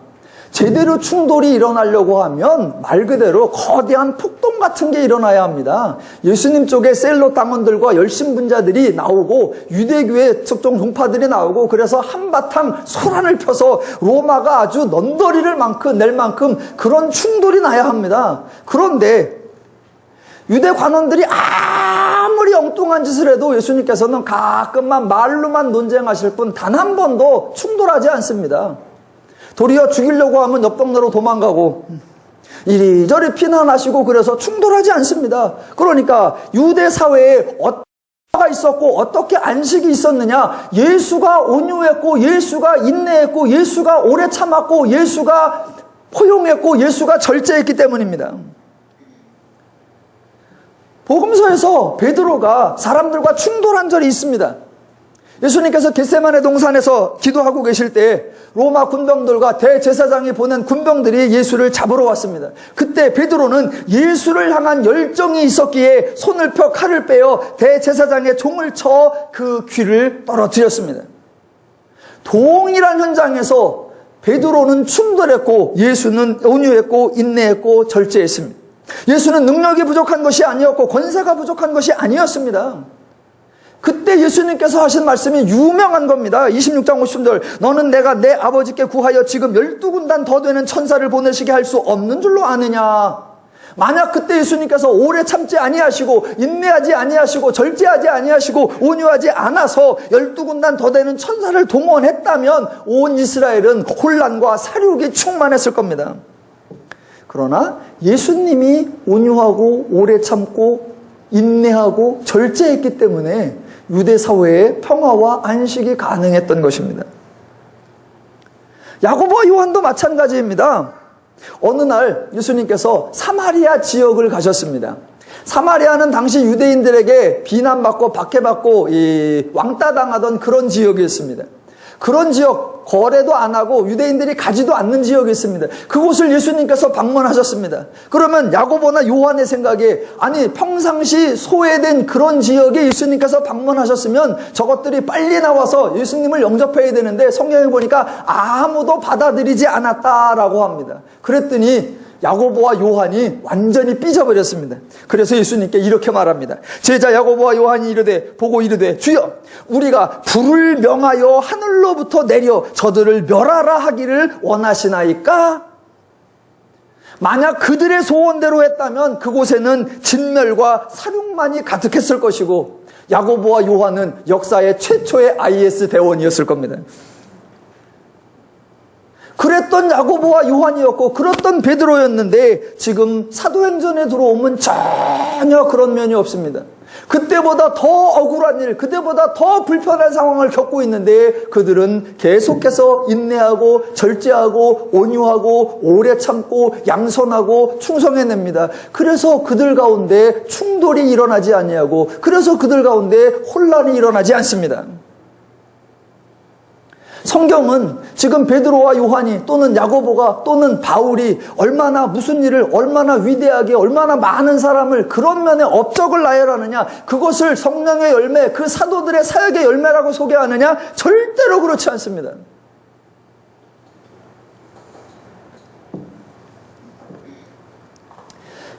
S1: 제대로 충돌이 일어나려고 하면 말 그대로 거대한 폭동 같은 게 일어나야 합니다. 예수님 쪽에 셀로 당원들과 열심분자들이 나오고 유대교의 특정 종파들이 나오고 그래서 한바탕 소란을 펴서 로마가 아주 넌더리를 낼 만큼 그런 충돌이 나야 합니다. 그런데 유대 관원들이 아무리 엉뚱한 짓을 해도 예수님께서는 가끔만 말로만 논쟁하실 뿐 단 한 번도 충돌하지 않습니다. 도리어 죽이려고 하면 옆동네로 도망가고 이리저리 피난하시고 그래서 충돌하지 않습니다. 그러니까 유대 사회에 어떻게 있었고 어떻게 안식이 있었느냐, 예수가 온유했고 예수가 인내했고 예수가 오래 참았고 예수가 포용했고 예수가 절제했기 때문입니다. 복음서에서 베드로가 사람들과 충돌한 적이 있습니다. 예수님께서 겟세마네 동산에서 기도하고 계실 때 로마 군병들과 대제사장이 보낸 군병들이 예수를 잡으러 왔습니다. 그때 베드로는 예수를 향한 열정이 있었기에 손을 펴 칼을 빼어 대제사장의 종을 쳐 그 귀를 떨어뜨렸습니다. 동일한 현장에서 베드로는 충돌했고 예수는 온유했고 인내했고 절제했습니다. 예수는 능력이 부족한 것이 아니었고 권세가 부족한 것이 아니었습니다. 그때 예수님께서 하신 말씀이 유명한 겁니다. 26장 50절, 너는 내가 내 아버지께 구하여 지금 12군단 더 되는 천사를 보내시게 할 수 없는 줄로 아느냐. 만약 그때 예수님께서 오래 참지 아니하시고 인내하지 아니하시고 절제하지 아니하시고 온유하지 않아서 12군단 더 되는 천사를 동원했다면 온 이스라엘은 혼란과 사륙이 충만했을 겁니다. 그러나 예수님이 온유하고 오래 참고 인내하고 절제했기 때문에 유대 사회의 평화와 안식이 가능했던 것입니다. 야고보와 요한도 마찬가지입니다. 어느 날 예수님께서 사마리아 지역을 가셨습니다. 사마리아는 당시 유대인들에게 비난받고 박해받고 왕따당하던 그런 지역이었습니다. 그런 지역, 거래도 안 하고 유대인들이 가지도 않는 지역이 있습니다. 그곳을 예수님께서 방문하셨습니다. 그러면 야고보나 요한의 생각에, 아니 평상시 소외된 그런 지역에 예수님께서 방문하셨으면 저것들이 빨리 나와서 예수님을 영접해야 되는데 성경에 보니까 아무도 받아들이지 않았다라고 합니다. 그랬더니 야고보와 요한이 완전히 삐져버렸습니다. 그래서 예수님께 이렇게 말합니다. 제자 야고보와 요한이 보고 이르되 주여 우리가 불을 명하여 하늘로부터 내려 저들을 멸하라 하기를 원하시나이까? 만약 그들의 소원대로 했다면 그곳에는 진멸과 살육만이 가득했을 것이고 야고보와 요한은 역사의 최초의 IS 대원이었을 겁니다. 그랬던 야고보와 요한이었고 그랬던 베드로였는데 지금 사도행전에 들어오면 전혀 그런 면이 없습니다. 그때보다 더 억울한 일, 그때보다 더 불편한 상황을 겪고 있는데 그들은 계속해서 인내하고 절제하고 온유하고 오래 참고 양선하고 충성해냅니다. 그래서 그들 가운데 충돌이 일어나지 아니하고 그래서 그들 가운데 혼란이 일어나지 않습니다. 성경은 지금 베드로와 요한이 또는 야고보가 또는 바울이 얼마나 무슨 일을 얼마나 위대하게 얼마나 많은 사람을 그런 면에 업적을 나열하느냐, 그것을 성령의 열매, 그 사도들의 사역의 열매라고 소개하느냐, 절대로 그렇지 않습니다.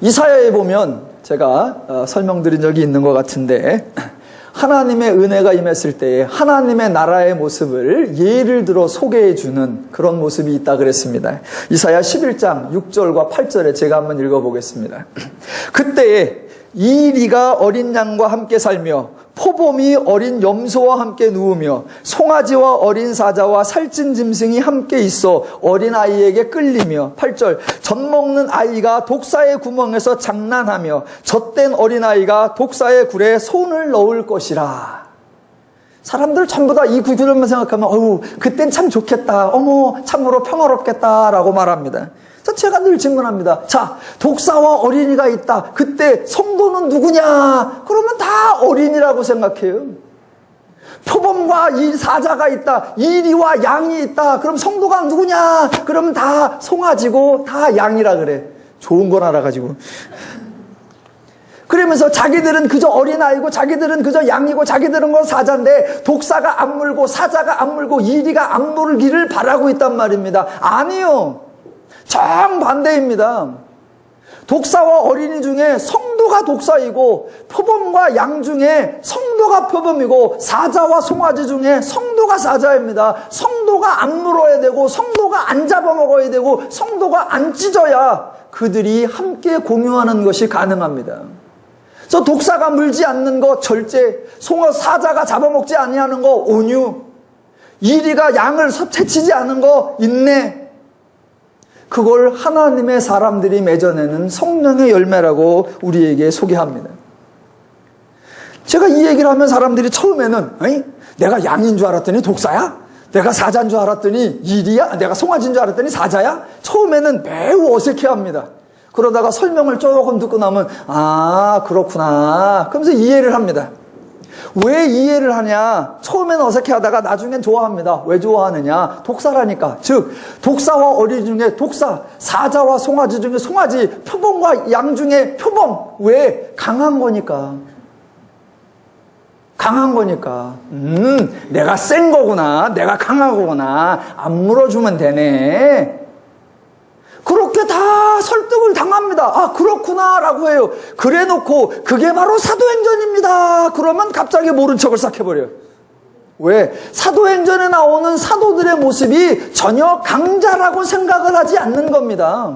S1: 이사야에 보면 제가 설명드린 적이 있는 것 같은데 하나님의 은혜가 임했을 때에 하나님의 나라의 모습을 예를 들어 소개해 주는 그런 모습이 있다 그랬습니다. 이사야 11장 6절과 8절에 제가 한번 읽어보겠습니다. 그때에 이리가 어린 양과 함께 살며 포범이 어린 염소와 함께 누우며 송아지와 어린 사자와 살찐 짐승이 함께 있어 어린아이에게 끌리며 8절 젖먹는 아이가 독사의 구멍에서 장난하며 젖된 어린아이가 독사의 굴에 손을 넣을 것이라. 사람들 전부 다 이 구절만 생각하면 어우 그땐 참 좋겠다, 어머 참으로 평화롭겠다라고 말합니다. 제가 늘 질문합니다. 자, 독사와 어린이가 있다. 그때 성도는 누구냐? 그러면 다 어린이라고 생각해요. 표범과 이 사자가 있다. 이리와 양이 있다. 그럼 성도가 누구냐? 그러면 다 송아지고 다 양이라 그래. 좋은 건 알아가지고. 그러면서 자기들은 그저 어린아이고 자기들은 그저 양이고 자기들은 건 사자인데 독사가 안 물고 사자가 안 물고 이리가 안 물기를 바라고 있단 말입니다. 아니요. 정반대입니다. 독사와 어린이 중에 성도가 독사이고 표범과 양 중에 성도가 표범이고 사자와 송아지 중에 성도가 사자입니다. 성도가 안 물어야 되고 성도가 안 잡아먹어야 되고 성도가 안 찢어야 그들이 함께 공유하는 것이 가능합니다. 그래서 독사가 물지 않는 것 절제, 사자가 잡아먹지 아니하는 거 온유, 이리가 양을 채치지 않은 거 인내, 그걸 하나님의 사람들이 맺어내는 성령의 열매라고 우리에게 소개합니다. 제가 이 얘기를 하면 사람들이 처음에는 내가 양인 줄 알았더니 독사야? 내가 사자인 줄 알았더니 이리야? 내가 송아지인 줄 알았더니 사자야? 처음에는 매우 어색해합니다. 그러다가 설명을 조금 듣고 나면 아 그렇구나 그러면서 이해를 합니다. 왜 이해를 하냐? 처음엔 어색해하다가 나중엔 좋아합니다. 왜 좋아하느냐? 독사라니까. 즉 독사와 어린이 중에 독사, 사자와 송아지 중에 송아지, 표범과 양 중에 표범. 왜? 강한 거니까. 강한 거니까. 내가 센 거구나. 내가 강한 거구나. 안 물어주면 되네. 그렇게 다 설득을 당합니다. 아 그렇구나 라고 해요. 그래 놓고 그게 바로 사도행전입니다. 그러면 갑자기 모른 척을 싹 해버려요. 왜? 사도행전에 나오는 사도들의 모습이 전혀 강자라고 생각을 하지 않는 겁니다.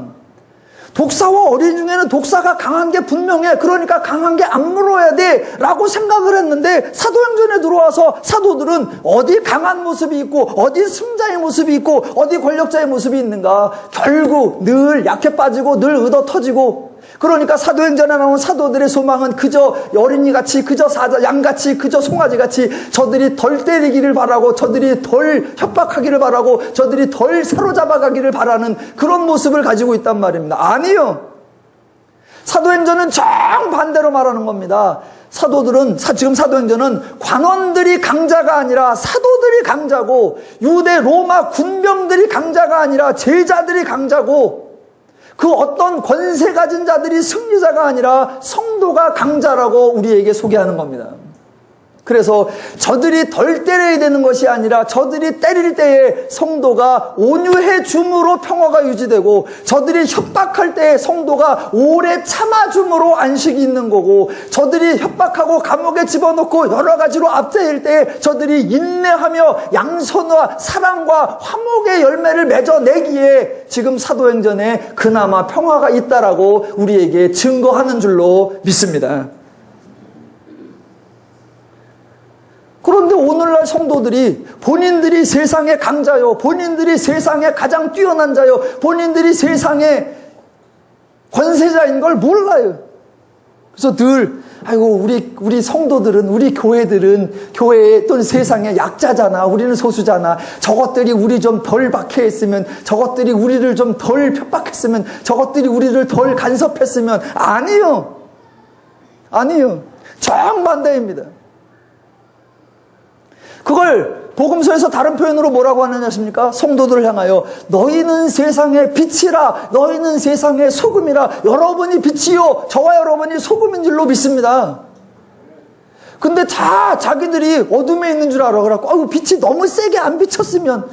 S1: 독사와 어린 중에는 독사가 강한 게 분명해. 그러니까 강한 게 안 물어야 돼 라고 생각을 했는데 사도행전에 들어와서 사도들은 어디 강한 모습이 있고 어디 승자의 모습이 있고 어디 권력자의 모습이 있는가. 결국 늘 약해 빠지고 늘 의도 터지고. 그러니까 사도행전에 나온 사도들의 소망은 그저 어린이같이 그저 사자 양같이 그저 송아지같이 저들이 덜 때리기를 바라고 저들이 덜 협박하기를 바라고 저들이 덜 사로잡아가기를 바라는 그런 모습을 가지고 있단 말입니다. 아니요. 사도행전은 정반대로 말하는 겁니다. 지금 사도행전은 관원들이 강자가 아니라 사도들이 강자고 유대 로마 군병들이 강자가 아니라 제자들이 강자고 그 어떤 권세 가진 자들이 승리자가 아니라 성도가 강자라고 우리에게 소개하는 겁니다. 그래서 저들이 덜 때려야 되는 것이 아니라 저들이 때릴 때에 성도가 온유해 줌으로 평화가 유지되고, 저들이 협박할 때에 성도가 오래 참아줌으로 안식이 있는 거고, 저들이 협박하고 감옥에 집어넣고 여러 가지로 압제할 때에 저들이 인내하며 양선과 사랑과 화목의 열매를 맺어내기에 지금 사도행전에 그나마 평화가 있다라고 우리에게 증거하는 줄로 믿습니다. 그런데 오늘날 성도들이 본인들이 세상의 강자요, 본인들이 세상의 가장 뛰어난 자요, 본인들이 세상의 권세자인 걸 몰라요. 그래서 늘 아이고 우리 성도들은, 우리 교회들은 교회에 또 세상의 약자잖아, 우리는 소수잖아, 저것들이 우리 좀 덜 박해했으면, 저것들이 우리를 좀 덜 협박했으면, 저것들이 우리를 덜 간섭했으면. 아니요, 정반대입니다. 그걸 복음서에서 다른 표현으로 뭐라고 하느냐 하십니까? 성도들을 향하여 너희는 세상의 빛이라, 너희는 세상의 소금이라. 여러분이 빛이요, 저와 여러분이 소금인 줄로 믿습니다. 근데 다 자기들이 어둠에 있는 줄 알아. 그래갖고 아이고 빛이 너무 세게 안 비쳤으면.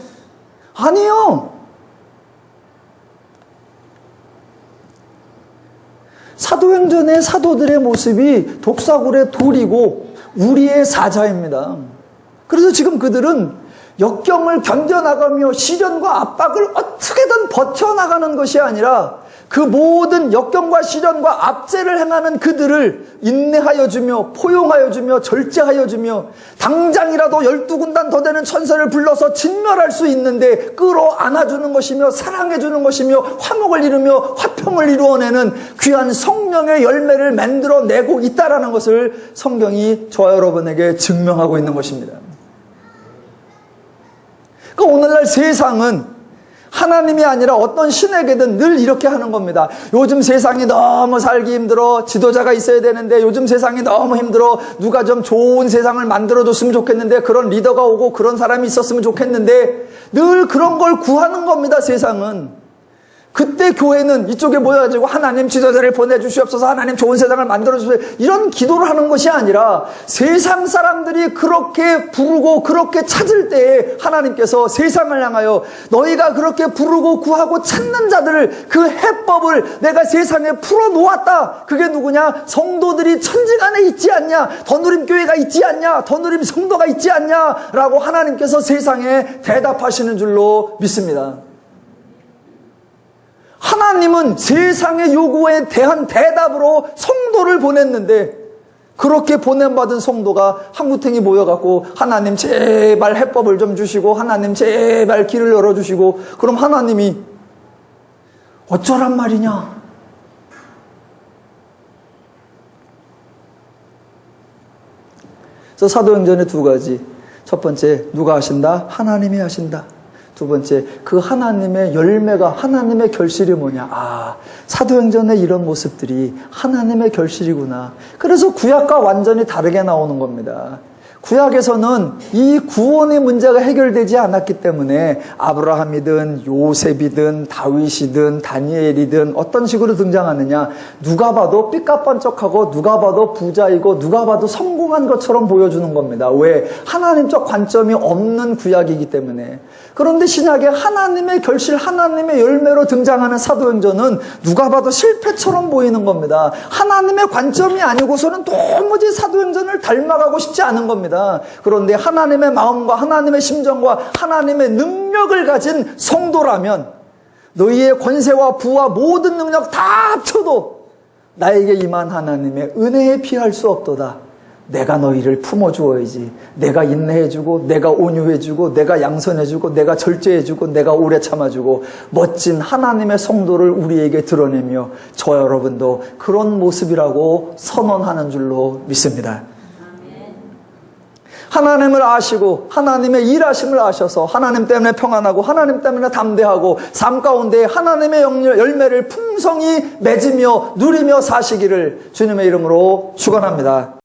S1: 아니요. 사도행전의 사도들의 모습이 독사굴의 돌이고 우리의 사자입니다. 그래서 지금 그들은 역경을 견뎌나가며 시련과 압박을 어떻게든 버텨나가는 것이 아니라 그 모든 역경과 시련과 압제를 행하는 그들을 인내하여 주며 포용하여 주며 절제하여 주며, 당장이라도 12군단 더 되는 천사를 불러서 진멸할 수 있는데 끌어안아주는 것이며 사랑해 주는 것이며 화목을 이루며 화평을 이루어내는 귀한 성령의 열매를 만들어내고 있다라는 것을 성경이 저와 여러분에게 증명하고 있는 것입니다. 그러니까 오늘날 세상은 하나님이 아니라 어떤 신에게든 늘 이렇게 하는 겁니다. 요즘 세상이 너무 살기 힘들어, 지도자가 있어야 되는데, 요즘 세상이 너무 힘들어, 누가 좀 좋은 세상을 만들어줬으면 좋겠는데, 그런 리더가 오고 그런 사람이 있었으면 좋겠는데, 늘 그런 걸 구하는 겁니다. 세상은. 그때 교회는 이쪽에 모여가지고 하나님 지도자를 보내주시옵소서, 하나님 좋은 세상을 만들어주세요, 이런 기도를 하는 것이 아니라 세상 사람들이 그렇게 부르고 그렇게 찾을 때에 하나님께서 세상을 향하여 너희가 그렇게 부르고 구하고 찾는 자들을, 그 해법을 내가 세상에 풀어놓았다. 그게 누구냐? 성도들이 천지간에 있지 않냐? 더누림교회가 있지 않냐? 더누림 성도가 있지 않냐? 라고 하나님께서 세상에 대답하시는 줄로 믿습니다. 하나님은 세상의 요구에 대한 대답으로 성도를 보냈는데, 그렇게 보냄받은 성도가 한구탱이 모여갖고 하나님 제발 해법을 좀 주시고, 하나님 제발 길을 열어주시고, 그럼 하나님이 어쩌란 말이냐? 그래서 사도행전의 두 가지. 첫 번째, 누가 하신다? 하나님이 하신다. 두 번째, 그 하나님의 열매가, 하나님의 결실이 뭐냐? 아, 사도행전의 이런 모습들이 하나님의 결실이구나. 그래서 구약과 완전히 다르게 나오는 겁니다. 구약에서는 이 구원의 문제가 해결되지 않았기 때문에 아브라함이든 요셉이든 다윗이든 다니엘이든 어떤 식으로 등장하느냐, 누가 봐도 삐까뻔쩍하고 누가 봐도 부자이고 누가 봐도 성공한 것처럼 보여주는 겁니다. 왜? 하나님적 관점이 없는 구약이기 때문에. 그런데 신약에 하나님의 결실, 하나님의 열매로 등장하는 사도행전은 누가 봐도 실패처럼 보이는 겁니다. 하나님의 관점이 아니고서는 도무지 사도행전을 닮아가고 싶지 않은 겁니다. 그런데 하나님의 마음과 하나님의 심정과 하나님의 능력을 가진 성도라면 너희의 권세와 부와 모든 능력 다 합쳐도 나에게 임한 하나님의 은혜에 비할 수 없도다. 내가 너희를 품어주어야지. 내가 인내해주고, 내가 온유해주고, 내가 양선해주고, 내가 절제해주고, 내가 오래 참아주고, 멋진 하나님의 성도를 우리에게 드러내며 저 여러분도 그런 모습이라고 선언하는 줄로 믿습니다. 하나님을 아시고 하나님의 일하심을 아셔서 하나님 때문에 평안하고 하나님 때문에 담대하고 삶 가운데 하나님의 열매를 풍성히 맺으며 누리며 사시기를 주님의 이름으로 축원합니다.